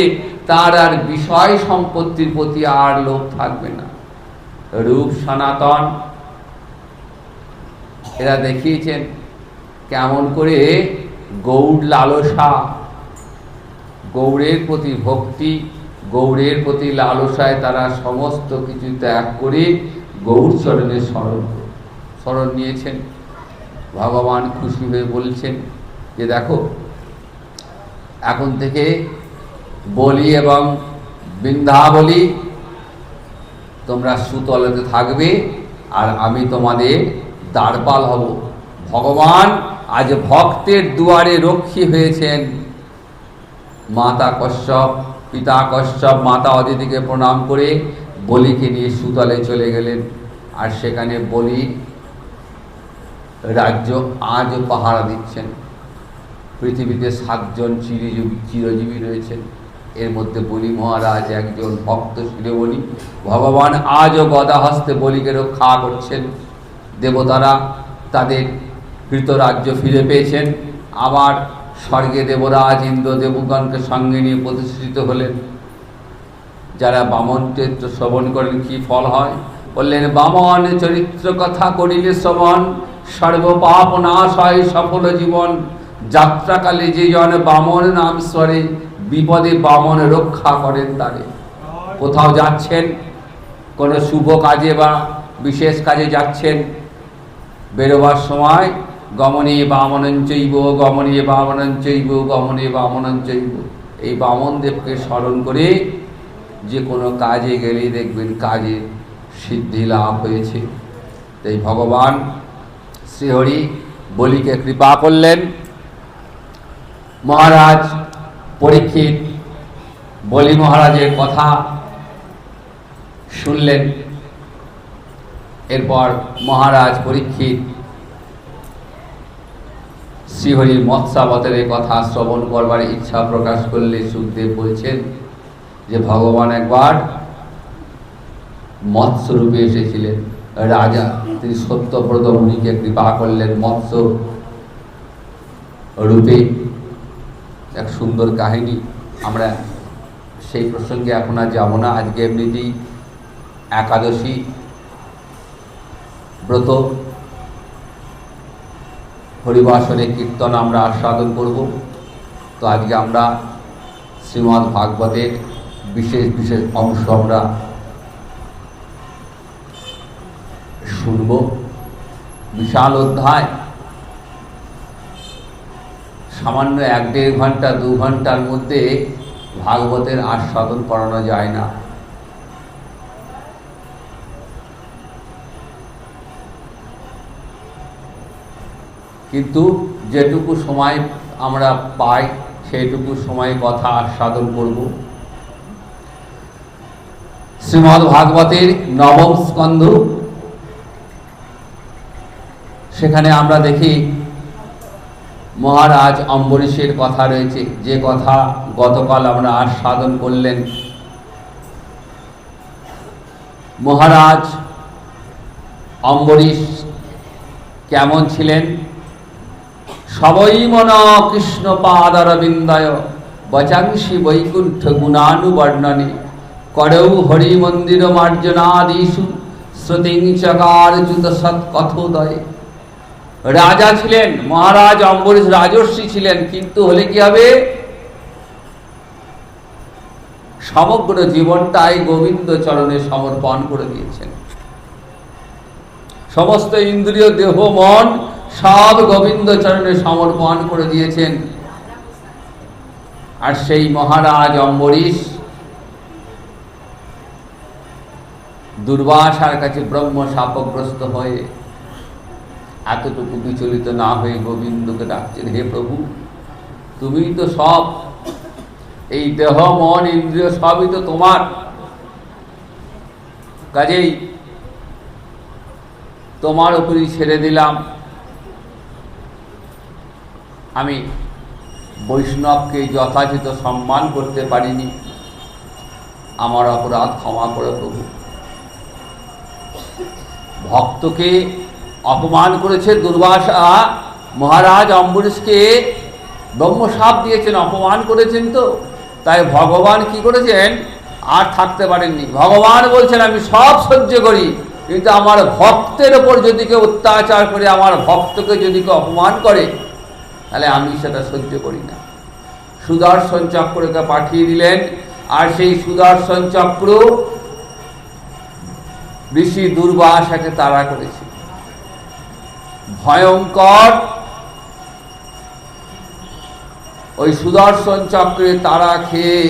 তার আর বিষয় সম্পত্তির প্রতি আর লোভ থাকবে না। রূপ সনাতন এরা দেখিয়েছেন কেমন করে গৌড় লালসা, গৌড়ের প্রতি ভক্তি, গৌড়ের প্রতি লালসায় তারা সমস্ত কিছু ত্যাগ করে গৌড় চরণে শরণ নিয়েছেন। ভগবান খুশি হয়ে বলছেন যে দেখো এখন থেকে বলি এবং বৃন্দাবলী তোমরা সুতলেতে থাকবে আর আমি তোমাদের দ্বারপাল হব। ভগবান আজ ভক্তের দুয়ারে রক্ষী হয়েছেন। মাতা কশ্যপ, পিতা কশ্যপ মাতা অদিতিকে প্রণাম করে বলিকে নিয়ে সুতলে চলে গেলেন। আর সেখানে বলি রাজ্য আজও পাহারা দিচ্ছেন। পৃথিবীতে 7 জন চিরজীবী রয়েছেন, এর মধ্যে বলি মহারাজ একজন ভক্ত শিরোমণি। ভগবান আজও গদা হস্তে বলিকে রক্ষা করছেন। দেবতারা তাদের কৃত রাজ্য ফিরে পেয়েছেন। আবার স্বর্গে দেবরাজ ইন্দ্র দেবগণকে সঙ্গে নিয়ে প্রতিষ্ঠিত হলেন। যারা বামন চরিত্র শ্রবণ করেন কি ফল হয় বললেন, বামন চরিত্র কথা করিলে শ্রবণ, সর্বপাপ নাশ হয় সফল জীবন। যাত্রাকালে যে জন বামন নাম স্বরে, বিপদে বামন রক্ষা করেন তারে। কোথাও যাচ্ছেন, কোনো শুভ কাজে বা বিশেষ কাজে যাচ্ছেন, বেরোবার সময় গমনে বামনঞ্চৈব গমনে বামনঞ্চৈব গমনে বামনঞ্চৈব, এই বামন দেবকে স্মরণ করে যে কোনো কাজে গেলেই দেখবেন কাজে সিদ্ধি লাভ হয়েছে। তাই ভগবান শ্রীহরি বলিকে কৃপা করলেন। মহারাজ পরীক্ষিত বলি মহারাজের কথা শুনলেন। এরপর মহারাজ পরীক্ষিত শ্রীহরির মৎস্যাবতারের কথা শ্রবণ করবার ইচ্ছা প্রকাশ করলে সুখদেব বলছেন যে ভগবান একবার মৎস্য রূপে এসেছিলেন। রাজা তিনি সত্যব্রত মুনিকে কৃপা করলেন মৎস্য রূপে। এক সুন্দর কাহিনী, আমরা সেই প্রসঙ্গে এখন আর যাব না। আজকে এমনিতেই একাদশী ব্রত, হরিবাসরে কীর্তন আমরা আস্বাদন করব। তো আজকে আমরা শ্রীমদ্ ভাগবতের বিশেষ বিশেষ অংশ আমরা শুনব। বিশাল অধ্যায়, সামান্য 1-1.5 ঘন্টা 2 ঘন্টার মধ্যে ভাগবতের আস্বাদন করানো যায় না। কিন্তু যেটুকু সময় আমরা পাই সেইটুকু সময় কথা আস্বাদন করব। শ্রীমদ্ ভাগবতের 9ম স্কন্ধ, সেখানে আমরা দেখি মহারাজ অম্বরীশের কথা রয়েছে, যে কথা গতকাল আমরা আস্বাদন করলেন। মহারাজ অম্বরীশ কেমন ছিলেন? সবই মন কৃষ্ণ পাদারবিন্দায় বচাংসি বৈকুণ্ঠ গুণানুবর্ণনে করৌ হরি মন্দির মার্জনাদিষু শ্রুতিং চকারচ্যুত সৎকথোদয়ে। রাজা ছিলেন মহারাজ অম্বরীশ, রাজর্ষি ছিলেন, কিন্তু হলে কি হবে? সমগ্র জীবনটাই গোবিন্দ চরণে সমর্পণ করে দিয়েছেন। সমস্ত ইন্দ্রিয় দেহ মন সব গোবিন্দ চরণে সমর্পণ করে দিয়েছেন। আর সেই মহারাজ অম্বরীশ দুর্বাসার কাছে ব্রহ্ম শাপগ্রস্ত হয়ে এতটুকু বিচলিত না হয়ে গোবিন্দকে ডাকছেন, হে প্রভু, তুমিই তো সব, এই দেহ মন ইন্দ্রিয় সবই তো তোমার, কাজেই তোমার উপরই ছেড়ে দিলাম। আমি বৈষ্ণবকে যথাযথ সম্মান করতে পারিনি, আমার অপরাধ ক্ষমা করে প্রভু। ভক্তকে অপমান করেছে দুর্বাসা, মহারাজ অম্বরীশকে ব্রহ্মশাপ দিয়েছেন, অপমান করেছেন। তো তাই ভগবান কি করেছেন? আর থাকতে পারেননি। ভগবান বলছেন আমি সব সহ্য করি, কিন্তু আমার ভক্তের ওপর যদি কেউ অত্যাচার করে, আমার ভক্তকে যদি কেউ অপমান করে, তাহলে আমি সেটা সহ্য করি না। সুদর্শন চক্রকে পাঠিয়ে দিলেন। আর সেই সুদর্শন চক্র ঋষি দুর্বাসাকে তাড়া করেছে। ভয়ঙ্কর ওই সুদর্শন চক্রে তাড়া খেয়ে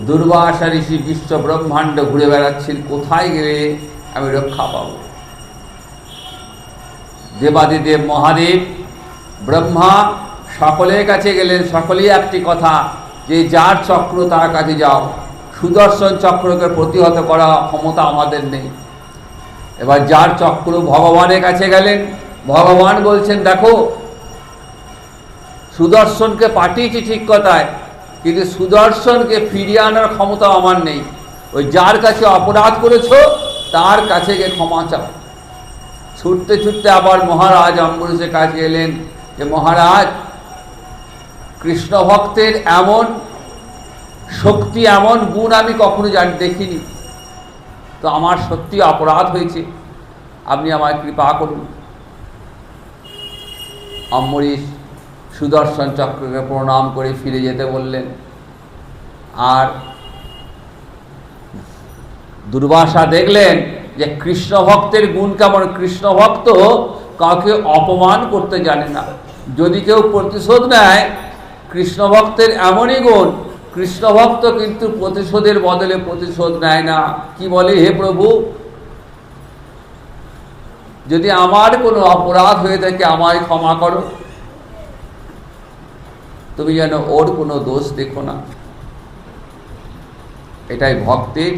দুর্বাসা ঋষি বিশ্ব ব্রহ্মাণ্ড ঘুরে বেড়াচ্ছেন, কোথায় গেলে আমি রক্ষা পাব। দেবাদিদেব মহাদেব ব্রহ্মা সকলের কাছে গেলেন। সকলেই একটি কথা, যে যার চক্র তার কাছে যাও, সুদর্শন চক্রকে প্রতিহত করা ক্ষমতা আমাদের নেই। এবার যার চক্র ভগবানের কাছে গেলেন। ভগবান বলছেন, দেখো সুদর্শনকে পাঠিয়েছি ঠিক কথায়, কিন্তু সুদর্শনকে ফিরিয়ে আনার ক্ষমতা আমার নেই। ওই যার কাছে অপরাধ করেছ তার কাছে গিয়ে ক্ষমা চাও। ছুটতে ছুটতে আবার মহারাজ অম্বরীশের কাছে এলেন, যে মহারাজ, কৃষ্ণ ভক্তের এমন শক্তি, এমন গুণ আমি কখনো দেখিনি। তো আমার সত্যি অপরাধ হয়েছে, আপনি আমায় কৃপা করুন। অম্বরীশ সুদর্শন চক্রকে প্রণাম করে ফিরে যেতে বললেন। আর দুর্বাসা দেখলেন যে কৃষ্ণ ভক্তের গুণ কেমন। কৃষ্ণ ভক্ত কাউকে অপমান করতে জানে না। যদি কেউ প্রতিশোধ নেয়, কৃষ্ণ ভক্তের এমনই গুণ, কৃষ্ণ ভক্ত কিন্তু প্রতিশোধের বদলে প্রতিশোধ নেয় না। কি বলে, হে প্রভু, যদি আমার কোনো অপরাধ হয়ে থাকে আমায় ক্ষমা করো, তুমি যেন ওর কোনো দোষ দেখো না। এটাই ভক্তের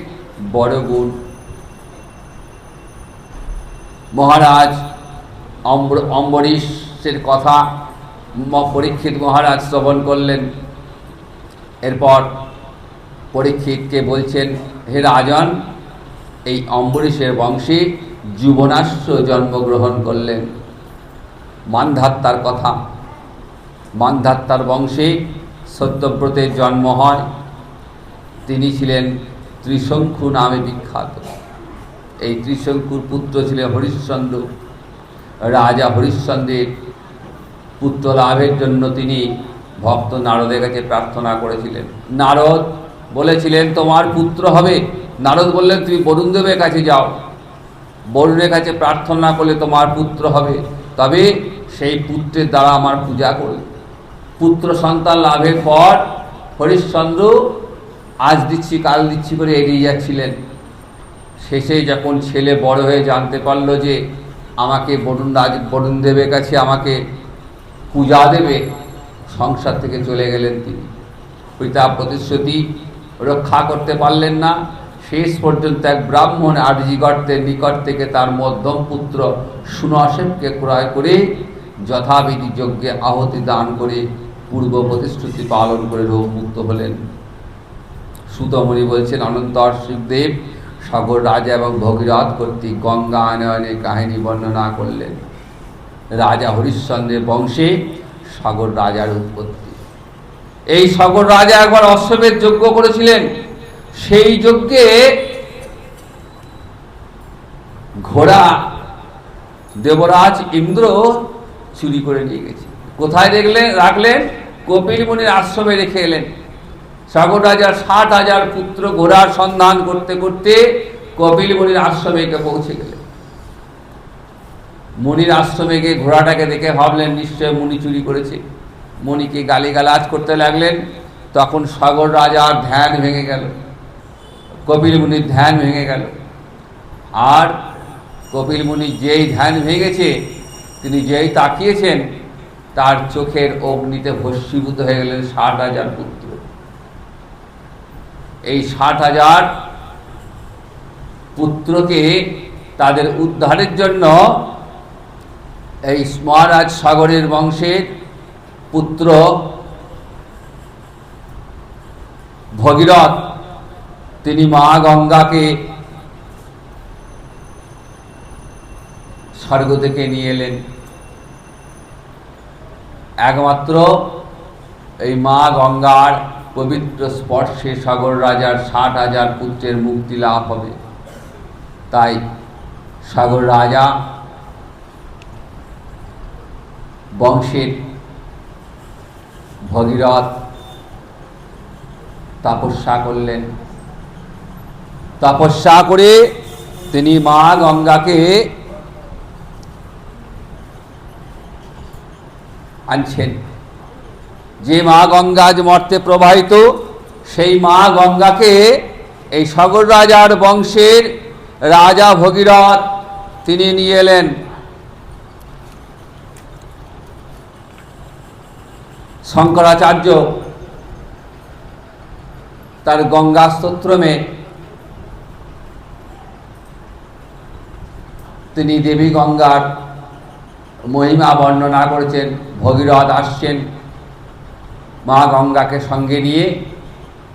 বড় গুণ। মহারাজ অম্বরীশের কথা পরীক্ষিত মহারাজ শ্রবণ করলেন। এরপর পরীক্ষিতকে বলছেন, হে রাজন, এই অম্বরীশের বংশে যুবনাশ্য জন্মগ্রহণ করলেন। মান্ধাত্তার কথা, মান্ধাত্তার বংশে সত্যব্রতের জন্ম হয়। তিনি ছিলেন ত্রিশঙ্কু নামে বিখ্যাত। এই ত্রিশঙ্কুর পুত্র ছিলেন হরিশ্চন্দ্র। রাজা হরিশ্চন্দ্রের পুত্র লাভের জন্য তিনি ভক্ত নারদের কাছে প্রার্থনা করেছিলেন। নারদ বলেছিলেন তোমার পুত্র হবে। নারদ বললেন তুমি বরুণদেবের কাছে যাও, বরুণের কাছে প্রার্থনা করলে তোমার পুত্র হবে, তবে সেই পুত্রের দ্বারা আমার পূজা করবে। পুত্র সন্তান লাভের পর হরিশ্চন্দ্র আজ দিচ্ছি কাল দিচ্ছি করে এড়িয়ে যাচ্ছিলেন। শেষে যখন ছেলে বড় হয়ে জানতে পারল যে আমাকে বরুণদেবের কাছে আমাকে পূজা দেবে, সংসার থেকে চলে গেলেন তিনি। পিতা প্রতিশ্রুতি রক্ষা করতে পারলেন না। শেষ পর্যন্ত এক ব্রাহ্মণ আরজিগর্তের নিকট থেকে তার মধ্যম পুত্র সুনশেবকে ক্রয় করে যথাবিধি যজ্ঞে আহুতি দান করে পূর্ব প্রতিশ্রুতি পালন করে রোগমুক্ত হলেন। সুতমণি বলছেন, অনন্তর শিবদেব সাগর রাজা এবং ভগীরথ কর্তৃক গঙ্গা আনয়নের কাহিনী বর্ণনা করলেন। রাজা হরিশ্চন্দ্রের বংশে সাগর রাজার উৎপত্তি। এই সাগর রাজা একবার অশ্বমেধ যজ্ঞ করেছিলেন। সেই যজ্ঞে ঘোড়া দেবরাজ ইন্দ্র চুরি করে নিয়ে গেছে। কোথায় রাখলেন? কপিল মুনির আশ্রমে রেখে এলেন। সাগর রাজার 60,000 পুত্র ঘোড়ার সন্ধান করতে করতে কপিল মুনির আশ্রমে পৌঁছে গেলেন। মুনির আশ্রমে গিয়ে ঘোড়াটাকে দেখে ভাবলেন নিশ্চয় মুনি চুরি করেছে। মুনিকে গালিগালাজ করতে লাগলেন। তখন সাগর রাজার ধ্যান ভেঙে গেল, কপিল মুনির ধ্যান ভেঙে গেল। আর কপিল মুনির যেই ধ্যান ভেঙেছে, তিনি যেই তাকিয়েছেন, তার চোখের অগ্নিতে ভস্মীভূত হয়ে গেলেন 60,000 পুত্র। এই 60,000 পুত্রকে তাদের উদ্ধারের জন্য এই মহারাজ সাগরের বংশের পুত্র ভগীরথ, তিনি মা গঙ্গাকে স্বর্গ থেকে নিয়ে এলেন। একমাত্র এই মা গঙ্গার পবিত্র স্পর্শে সাগর রাজার 60,000 পুত্রের মুক্তি লাভ হবে। তাই সাগর রাজা বংশের ভগীরথ তপস্যা করলেন। তপস্যা করে তিনি মা গঙ্গাকে আনছেন। যে মা গঙ্গা আজ মর্তে প্রবাহিত, সেই মা গঙ্গাকে এই সাগর রাজার বংশের রাজা ভগীরথ তিনি নিয়ে এলেন। শঙ্করাচার্য তার গঙ্গা স্তোত্রমে তিনি দেবী গঙ্গার মহিমা বর্ণনা করেছেন। ভগীরথ আসছেন মা গঙ্গাকে সঙ্গে নিয়ে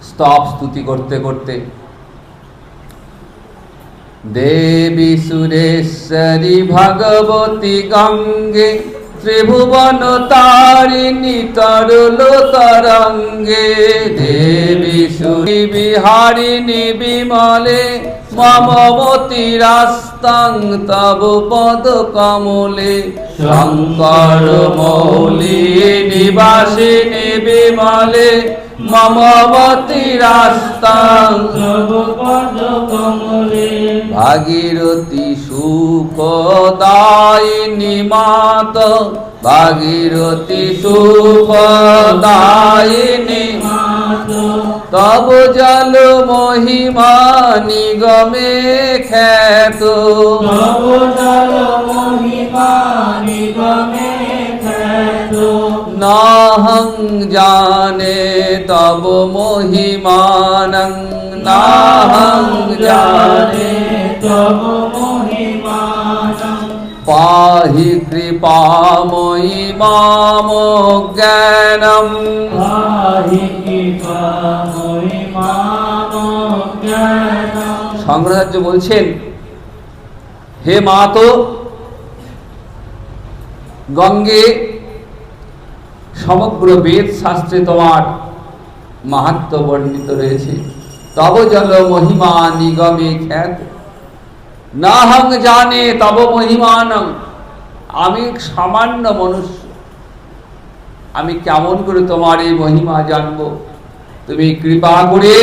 স্তব স্তুতি করতে করতে। দেবী সুরেশ্বরী ভগবতী গঙ্গে, ত্রিভুবন তারিণী তরল তরঙ্গে, দেবী সুরি বিহারিণী বিমলে, মমমতি রাস্তাং তব পদ কমলে, শঙ্কর মৌলি নিবাসিনী বিমলে, মমমতি রাস্তাং তব পদ কমলে, ভাগীরথী সুখদায়িনী মাত, ভাগীরথী সুখদায়িনী মাত, তব জল মহিমা নিগমে খ্যাত।
তব জল মহিমা নিগমে খ্যাত।
নাহং জানে তব মহিমানং, নাহং জানে
তব মহিমানং।
পাহি কৃপাময়ী মাম জ্ঞানম।
পাহি কৃপাময়ী মাম জ্ঞানম।
শঙ্করাচার্য বলছেন, হে মাতো গঙ্গে, সমগ্র বেদ শাস্ত্রে তোমার মাহাত্ম্য বর্ণিত রয়েছে। তব জল মহিমা নিগমে খ্যাত। নাহং জানে তব মহিমানং। আমি সামান্য মনুষ্য, আমি কেমন করে তোমার এই মহিমা জানব? তুমি কৃপা করে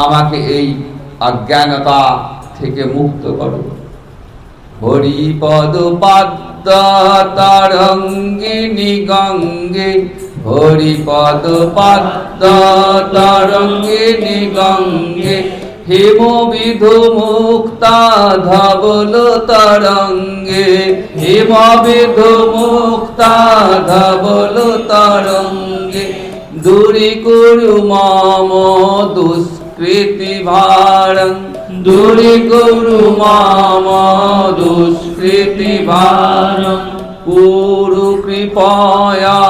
আমাকে এই অজ্ঞানতা থেকে মুক্ত করো। হরিপদ পাদ্য তরঙ্গিনী গঙ্গে, হরিপদ পাদ্য তরঙ্গিনী গঙ্গে, হিমবিধ মুক্তা ধবল তরঙ্গে, হিমবিধ মুক্তা ধবল তরঙ্গে, দূরীকুরু মম দুষ্কৃতি ভারং, দূরীকুরু মম দুষ্কৃতি ভারং, কুরু কৃপয়া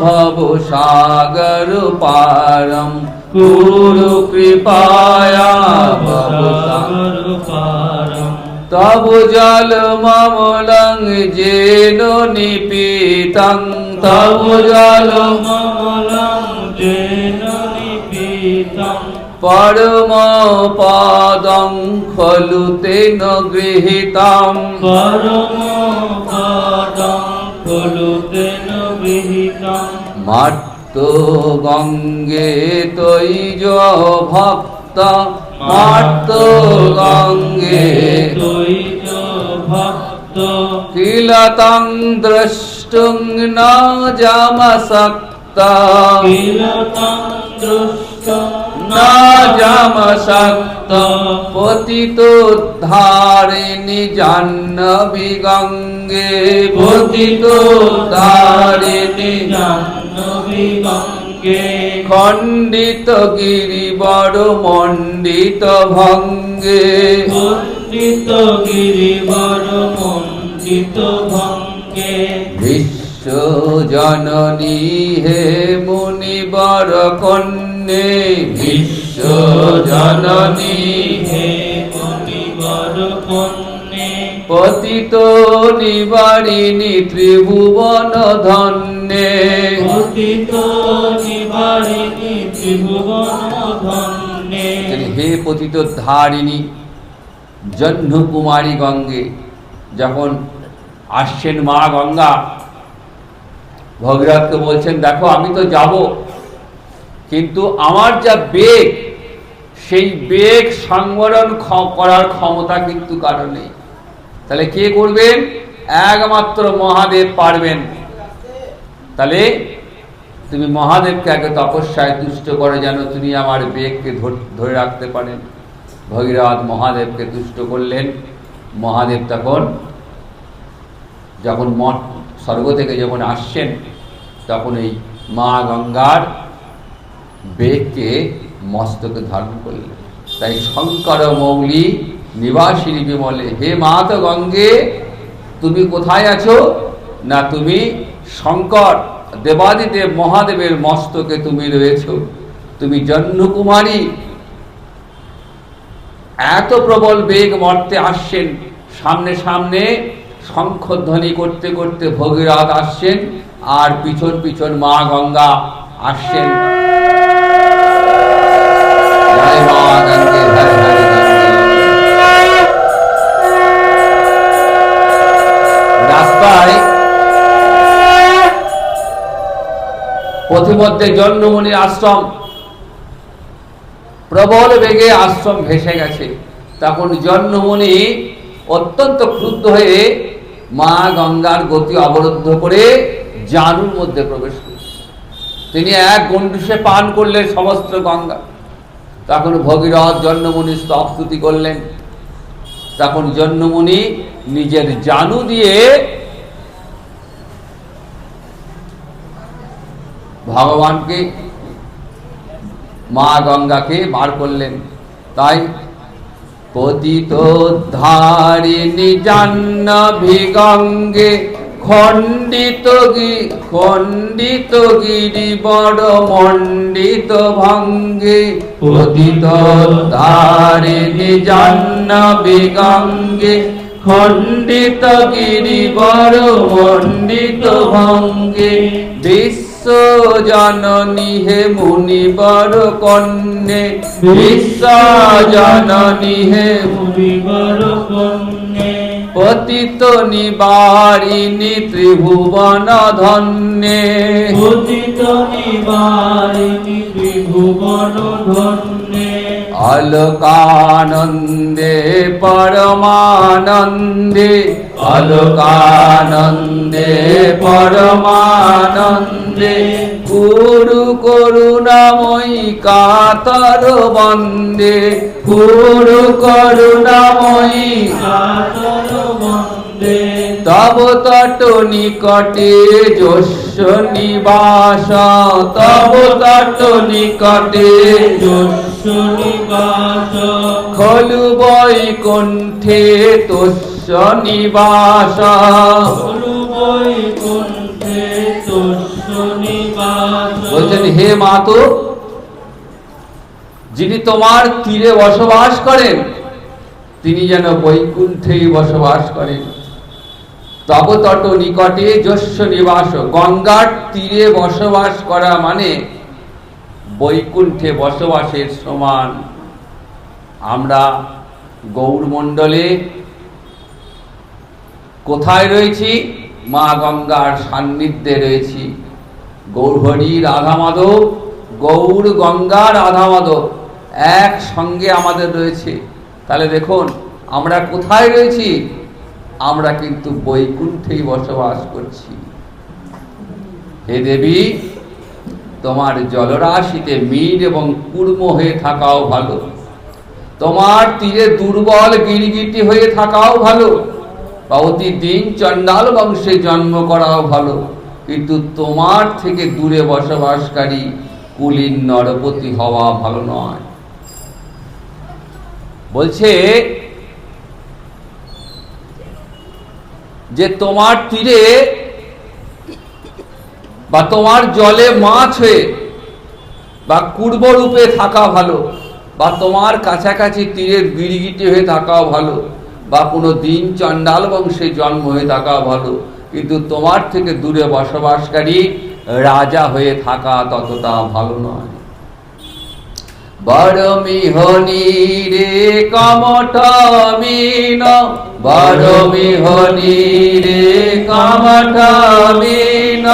ভব সাগর পারম, কুরু কৃপয়া ভব সাগর পারম। তব জল মমলং যেন নিপীতং, তব জল
মমলং যেন নিপীতং,
পরম পদং খলু তেন গৃহীতম,
পরম পদং খলু তেন গৃহীতম।
মার্ত গঙ্গে তৈজ ভক্ত, মার্ত গঙ্গে
তৈজ ভক্ত,
কিলতং দ্রষ্টুং ন জামসক্ত,
কিলতং দৃষ্টং
ন জামসক্ত, পতিতোদ্ধারিণী জাহ্নবী গঙ্গে, পতিতোদ্ধারিণী
জাহ্নবী গঙ্গে,
খণ্ডিত গিরিবর মণ্ডিত ভঙ্গে,
খণ্ডিত গিরিবর মণ্ডিত ভঙ্গে।
বিশ্ব জননী হে মুনিবর কন্যে, বিশ্ব জননী
হে মুনিবর কন্যে,
পতিত নিবারিণী ত্রিভুবন ধন্যে,
পতিত নিবারিণী ত্রিভুবন ধন্যে।
হে পতিত ধারিণী জহ্ন কুমারী গঙ্গে। যখন আসছেন মা গঙ্গা, ভগীরথকে বলছেন, দেখো আমি তো যাব, কিন্তু আমার যা বেগ, সেই বেগ সংবরণ করার ক্ষমতা কিন্তু কারো নেই। তাহলে কে করবেন? একমাত্র মহাদেব পারবেন। তাহলে তুমি মহাদেবকে আগে তপস্যায় তুষ্ট করে, যেন তিনি আমার বেগকে ধরে রাখতে পারেন। ভগীরথ মহাদেবকে তুষ্ট করলেন। মহাদেব তখন যখন স্বর্গ থেকে যখন আসছেন, তখন এই মা গঙ্গার বেগকে মস্তকে ধারণ করলেন। তাই শঙ্কর মৌলি নিবাসিনী বিমলে, হে মা তো গঙ্গে, তুমি কোথায় আছো? না, তুমি শঙ্কর দেবাদিদেব মহাদেবের মস্তকে তুমি রয়েছ। তুমি জহ্নকুমারী। এত প্রবল বেগ মর্তে আসছেন, সামনে সামনে শঙ্খধ্বনি করতে করতে ভগীরথ আসছেন, আর পিছন পিছন মা গঙ্গা আসছেন। জয় মা গঙ্গে, হরে হরে গঙ্গে। রাস্তায় পথিমধ্যে জহ্নমুনির আশ্রম, প্রবল বেগে আশ্রম ভেসে গেছে। তখন জহ্নমুনি অত্যন্ত ক্রুদ্ধ হয়ে মা গঙ্গার গতি অবরুদ্ধ করে জানুর মধ্যে প্রবেশ করছে। তিনি এক গণ্ডুষে পান করলেন সমস্ত গঙ্গা। তখন ভগীরথ জন্যমুনি স্তবস্তুতি করলেন। তখন জন্যমুনি নিজের জানু দিয়ে ভগবানকে, মা গঙ্গাকে বার করলেন। তাই পতিত ধারিণী জাহ্নবী গঙ্গে খণ্ডিত গিরিবর মণ্ডিত ভঙ্গে। পতিত ধারিণী জাহ্নবী গঙ্গে খণ্ডিত গিরিবর মণ্ডিত ভঙ্গে। বিশ্বজননী হে মুনিবর কন্যে, বিশ্বজননী হে
মুনিবর কন্যে।
পতিত নিবারিণী ত্রিভুবন ধন্যে,
পতিত নিবারিণী ত্রিভুবন ধন্যে।
অলোকানন্দে পরমানন্দে, অলোকানন্দে পরমানন্দে। গুরু করুণাময়ী কাতর বন্দে, গুরু করুণাময়ী
কাতর বন্দে।
তব তট নিকটে যস্য নিবাস, তব তট নিকটে
যস্য নিবাস।
খলু বৈকুণ্ঠে তস্য নিবাস।
খলু বৈকুণ্ঠে তস্য নিবাস।
বলছেন, হে মাতো, যিনি তোমার তীরে বসবাস করেন তিনি যেন বৈকুণ্ঠেই বসবাস করেন। তব তট নিকটে যস্য নিবাস। গঙ্গার তীরে বসবাস করা মানে বৈকুণ্ঠে বসবাসের সমান। আমরা গৌরমণ্ডলে কোথায় রয়েছি? মা গঙ্গার সান্নিধ্যে রয়েছি। গৌরহরি রাধা মাধব, গৌর গঙ্গা রাধা মাধব একসঙ্গে আমাদের রয়েছে। তাহলে দেখুন আমরা কোথায় রয়েছি? আমরা কিন্তু বৈকুণ্ঠেই বসবাস করছি। হে দেবী, তোমার জলরাশিতে মীন এবং কূর্ম হয়ে থাকাও ভালো, তোমার তীরে দুর্বল গিরগিটি হয়ে থাকাও ভালো, বা অতিদিন চণ্ডাল বংশে জন্ম করাও ভালো, কিন্তু তোমার থেকে দূরে বসবাসকারী কুলীন নরপতি হওয়া ভালো নয়। বলছে যে তোমার তীরে বা তোমার জলে মাছ হয়ে বা কূর্ম রূপে থাকা ভালো, বা তোমার কাছাকাছি তীরের গিরগিটি হয়ে থাকাও ভালো, বা কোনো দিন চণ্ডাল বংশে জন্ম হয়ে থাকা ভালো, কিন্তু তোমার থেকে দূরে বসবাসকারী রাজা হয়ে থাকা ততটা ভালো নয়। বড় মিহনি রে কমঠ মিন, বড় মিহনি রে কমঠ মিন।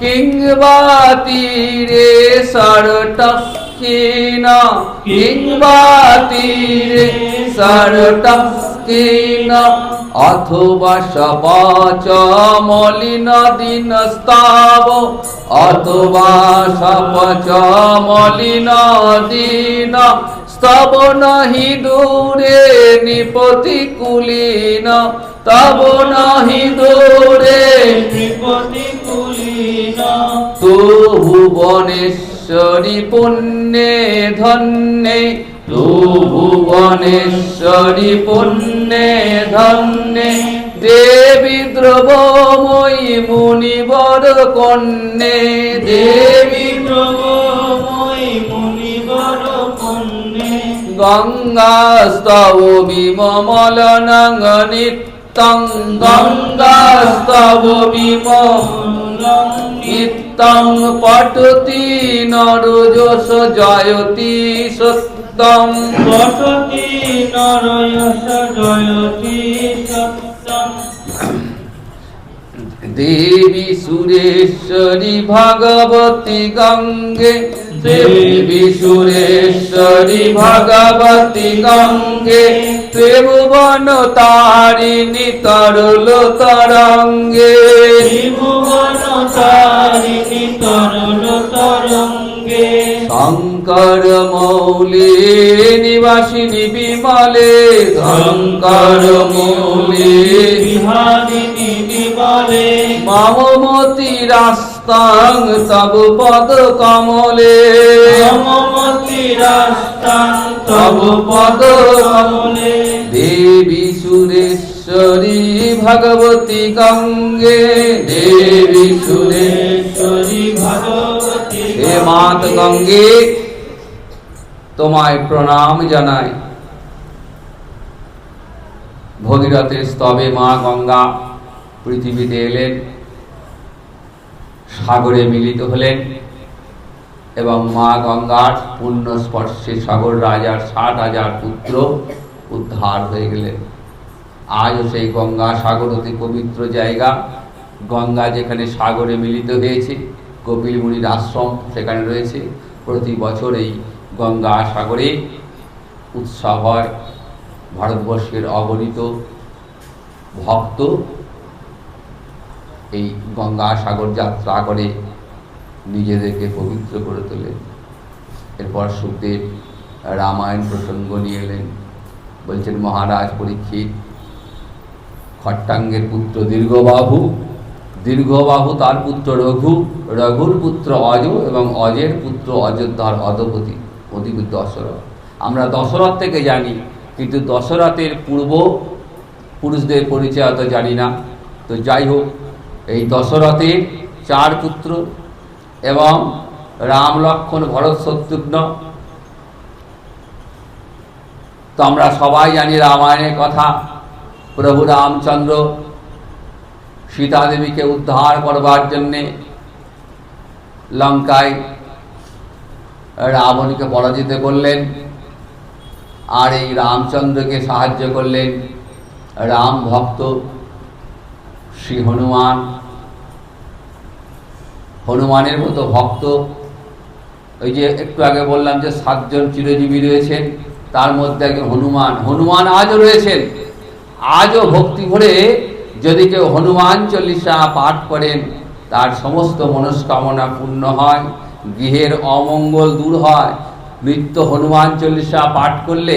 কিংবা তীরে সরটকিন, কিংবা তীরে সরটকিন। অথবা সপচ মলিন দিন স্তাব, অথবা সপচ মলিন দিন স্তব। নহি দূরে নিপতি কুলীন, তব নহি দূরে
নিপতি কুলীন।
তু ভুবনেশ্বরী পুণ্যে ধন্যে, তু ভুবনেশ্বরী পুণ্যে ধন্যে। দেবী দ্রবময়ী মুনিবর কন্যে, দেবী
দ্রবময়ী মুনিবর কন্যে।
গঙ্গা স্তব বিমলনং নিত্যং, গঙ্গা স্তব বিমলং নিত্যং। পঠতি নরযশ জয়তি সত্যং,
পঠতি নরযশ জয়তি সত্যং।
দেবী সুরেশ্বরী ভগবতী গঙ্গে, দেবী সুরেশ্বরী ভগবতী গঙ্গে, ত্রিভুবন তারিণী তরল তরঙ্গে।
ত্রিভুবন তারিণী তরল তরঙ্গে,
শঙ্কর মৌলি নিবাসিনী বিমলে, শঙ্কর মৌলি
বিহারিণী বিমলে,
মমমতি রাস্তাং তব পদ কমলে,
মমমতি রাস্তাং তব পদ কমলে।
দেবী সুরেশ্বরী ভগবতী গঙ্গে, দেবী সুরেশ্বরী
ভগবতী
হে মাত গঙ্গে, তোমায় প্রণাম জানাই। ভগীরথের স্তবে মা গঙ্গা পৃথিবীতে এলেন, সাগরে মিলিত হলেন এবং মা গঙ্গার পুণ্য স্পর্শে সাগর রাজার 60,000 পুত্র উদ্ধার হয়ে গেলেন। আজও সেই গঙ্গা সাগর অতি পবিত্র জায়গা। গঙ্গা যেখানে সাগরে মিলিত হয়েছে, কপিল মুনির আশ্রম সেখানে রয়েছে। প্রতি বছর এই গঙ্গা সাগরে উৎসব হয়। ভারতবর্ষের অগণিত ভক্ত এই গঙ্গা সাগর যাত্রা করে নিজেদেরকে পবিত্র করে তোলেন। এরপর সুখদেব রামায়ণ প্রসঙ্গ নিয়ে এলেন। বলছেন, মহারাজ পরীক্ষিত, খট্টাঙ্গের পুত্র দীর্ঘবাহু, দীর্ঘবাহু তার পুত্র রঘু, রঘুর পুত্র অজ এবং অজের পুত্র অযোধ্যার অধিপতি দশরথ। আমরা দশরথ থেকে জানি, কিন্তু দশরথের পূর্ব পুরুষদের পরিচয় অত জানি না। তো যাই হোক, এই দশরথের 4 পুত্র এবং রাম লক্ষ্মণ ভরত শত্রুঘ্ন। তো আমরা সবাই জানি রামায়ণের কথা। প্রভু রামচন্দ্র সীতা দেবীকে উদ্ধার করবার জন্যে লঙ্কায় রাবণকে পরাজিত করলেন, আর এই রামচন্দ্রকে সাহায্য করলেন রাম ভক্ত শ্রী হনুমান। হনুমানের মতো ভক্ত, ওই যে একটু আগে বললাম যে 7 জন চিরজীবী রয়েছেন, তার মধ্যে একজন হনুমান। হনুমান আজও রয়েছেন। আজও ভক্তি ভরে যদি কেউ হনুমান চল্লিশা পাঠ করেন, তার সমস্ত মনস্কামনা পূর্ণ হয়, গৃহের অমঙ্গল দূর হয়। নিত্য হনুমান চল্লিশা পাঠ করলে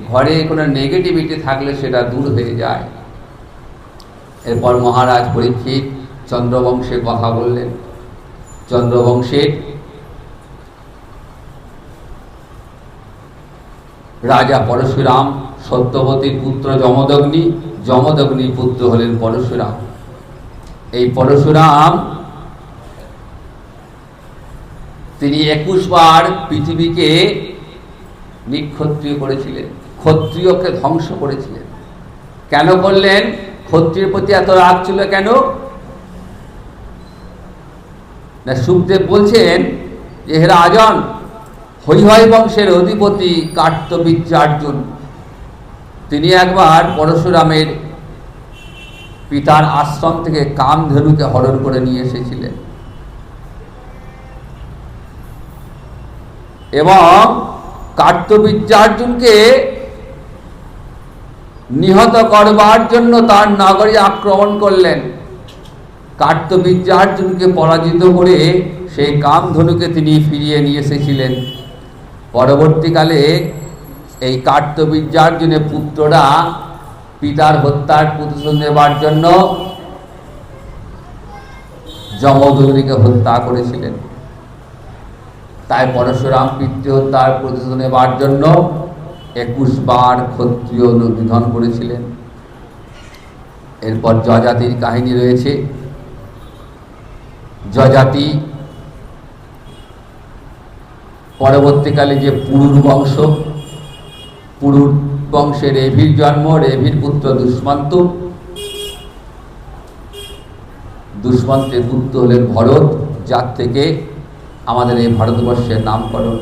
ঘরে কোনো নেগেটিভিটি থাকলে সেটা দূর হয়ে যায়। এরপর মহারাজ পরীক্ষিত চন্দ্রবংশের কথা বললেন। চন্দ্রবংশের রাজা পরশুরাম, সত্যবতীর পুত্র যমদগ্নি, যমদগ্নির পুত্র হলেন পরশুরাম। এই পরশুরাম তিনি 21 বার পৃথিবীকে নিক্ষত্রিয় করেছিলেন, ক্ষত্রিয়কে ধ্বংস করেছিলেন। কেন করলেন? ক্ষত্রিয়ের প্রতি এত রাগ ছিল কেন? না, সুখদেব বলছেন যে হে রাজন, হৈহয় বংশের অধিপতি কার্তবীর্যার্জুন তিনি একবার পরশুরামের পিতার আশ্রম থেকে কামধেনুকে হরণ করে নিয়ে এসেছিলেন এবং কার্তবীর্যার্জুনকে নিহত করবার জন্য তার নগরী আক্রমণ করলেন। কার্তবীর্যার্জুনকে পরাজিত করে সেই কামধনুকে তিনি ফিরিয়ে নিয়ে এসেছিলেন। পরবর্তীকালে এই কার্তবীর্যার্জুনের পুত্ররা পিতার হত্যার প্রতিশোধ নেবার জন্য যমদগ্নিকে হত্যা করেছিলেন। তাই পরশুরাম পিতৃহত্যার প্রতিশোধ নেবার জন্য 21 বার ক্ষত্রিয় নিধন করেছিলেন। এরপর যজাতির কাহিনী রয়েছে। যজাতি পরবর্তীকালে যে পুরুর বংশ, পুরুর বংশে রেভির জন্ম, রেভির পুত্র দুষ্মন্ত, দুষ্মন্তের পুত্র হলেন ভরত, যার থেকে আমাদের এই ভারতবর্ষের নামকরণ।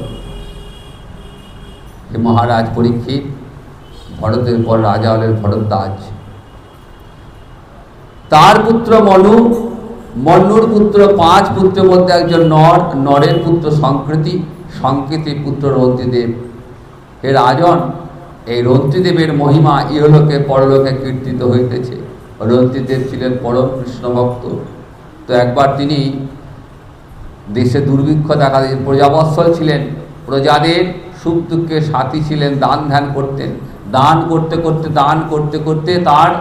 মহারাজ পরীক্ষিত, ভরতের পর রাজা হলেন ভরদ্বাজ। তার পুত্র মনু, মনুর পুত্র 5 পুত্রের মধ্যে একজন নর, নরের পুত্র সংকৃতি, সংকেতের পুত্র রন্তিদেব, হে রাজন, এই রন্তিদেবের মহিমা ইহলোকে পরলোকে কীর্তিত হইতেছে। রন্তিদেব ছিলেন পরম কৃষ্ণ ভক্ত। তো একবার তিনি দেশে দুর্ভিক্ষ দেখা দিয়ে প্রজাবৎসল ছিলেন, প্রজাদের সুখ দুঃখের সাথী ছিলেন, দান ধ্যান করতেন। দান করতে করতে তার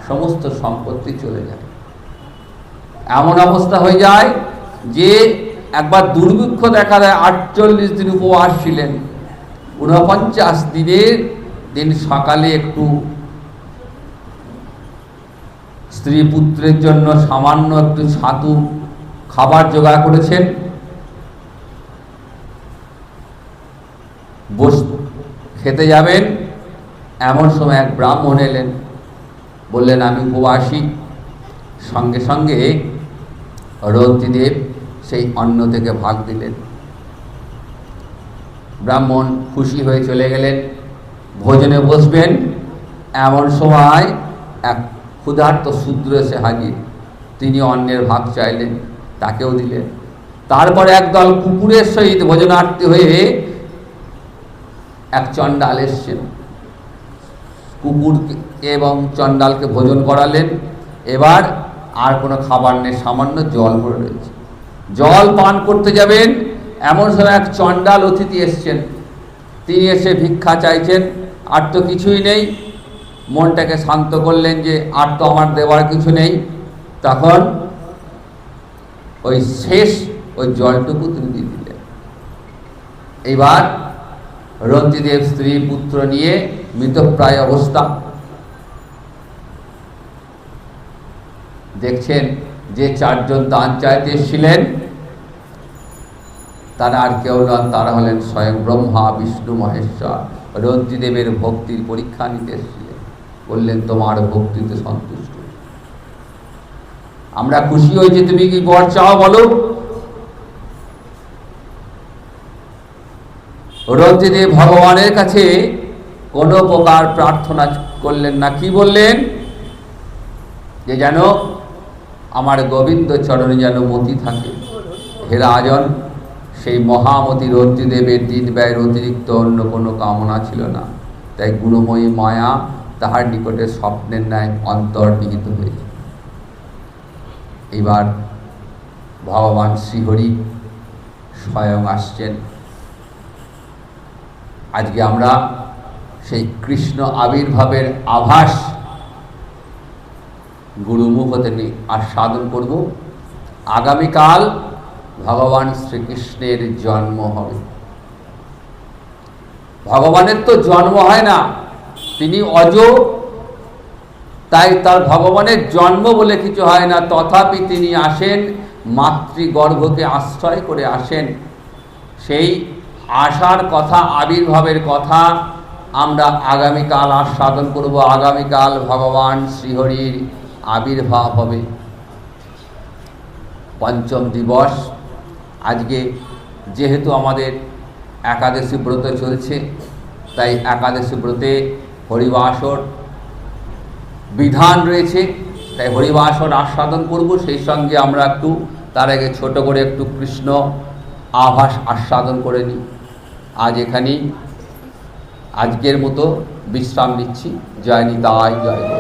সমস্ত সম্পত্তি চলে যায়। এমন অবস্থা হয়ে যায় যে একবার দুর্ভিক্ষ দেখা দেয়। 48 দিন উপবাস ছিলেন। 49 দিনের দিন সকালে একটু স্ত্রী পুত্রের জন্য সামান্য একটু ছাতু খাবার জোগাড় করেছেন। খেতে যাবেন, এমন সময় এক ব্রাহ্মণ এলেন, বললেন আমি উপবাসী। সঙ্গে সঙ্গে রন্তিদেব সেই অন্ন থেকে ভাগ দিলেন। ব্রাহ্মণ খুশি হয়ে চলে গেলেন। ভোজনে বসবেন, এমন সময় এক ক্ষুধার্ত শূদ্র এসে হাজির। তিনি অন্নের ভাগ চাইলেন, তাকেও দিলেন। তারপরে একদল কুকুরের সহিত ভোজনার্থী হয়ে এক চণ্ডাল এসছেন। কুকুরকে এবং চণ্ডালকে ভোজন করালেন। এবার আর কোনো খাবার নেই, সামান্য জল পড়ে রয়েছে। জল পান করতে যাবেন, এমন সময় এক চণ্ডাল অতিথি এসছেন। তিনি এসে ভিক্ষা চাইছেন। আর তো কিছুই নেই। মনটাকে শান্ত করলেন যে আর তো আমার দেওয়ার কিছু নেই। তখন ওই শেষ ওই জলটুকু তিনি দিয়ে দিলেন। এইবার রন্তিদেব স্ত্রী পুত্র নিয়ে মৃতপ্রায় অবস্থা। দেখছেন যে 4 জন দান চাইতে এসেছিলেন তারা আর কেউ নন, তারা হলেন স্বয়ং ব্রহ্মা বিষ্ণু মহেশ্বর। রন্তিদেবের ভক্তির পরীক্ষা নিতে এসেছিলেন। বললেন তোমার ভক্তিতে সন্তুষ্ট, আমরা খুশি হয়েছি, তুমি কি বর চাও বলো। রন্তিদেব ভগবানের কাছে কোনো প্রকার প্রার্থনা করলেন না। কি বললেন? যে যেন আমার গোবিন্দ চরণে যেন মতি থাকে। হে রাজন, সেই মহামতি রন্তিদেবের দিন ব্যয়ের অতিরিক্ত অন্য কোনো কামনা ছিল না। তাই গুণময়ী মায়া তাহার নিকটে স্বপ্নের ন্যায় অন্তর্নিহিত হয়েছে। এবার ভগবান শ্রীহরি স্বয়ং আসছেন। আজকে আমরা সেই কৃষ্ণ আবির্ভাবের আভাস গুরুমুখ হতে আস্বাদন করব। আগামীকাল ভগবান শ্রীকৃষ্ণের জন্ম হবে। ভগবানের তো জন্ম হয় না, তিনি অজ, তাই তার ভগবানের জন্ম বলে কিছু হয় না। তথাপি তিনি আসেন, মাতৃগর্ভকে আশ্রয় করে আসেন। সেই আসার কথা, আবির্ভাবের কথা আমরা আগামীকাল আস্বাদন করব। আগামীকাল ভগবান শ্রীহরির আবির্ভাব হবে। পঞ্চম দিবস। আজকে যেহেতু আমাদের একাদশী ব্রত চলছে, তাই একাদশী ব্রতে হরিবাসর বিধান রয়েছে, তাই হরিবাসর আস্বাদন করব। সেই সঙ্গে আমরা একটু তার আগে ছোট করে একটু কৃষ্ণ আভাস আস্বাদন করে নিই। আজ এখানেই আজকের মতো বিশ্রাম নিচ্ছি। জয় নিতাই, জয় গৌর।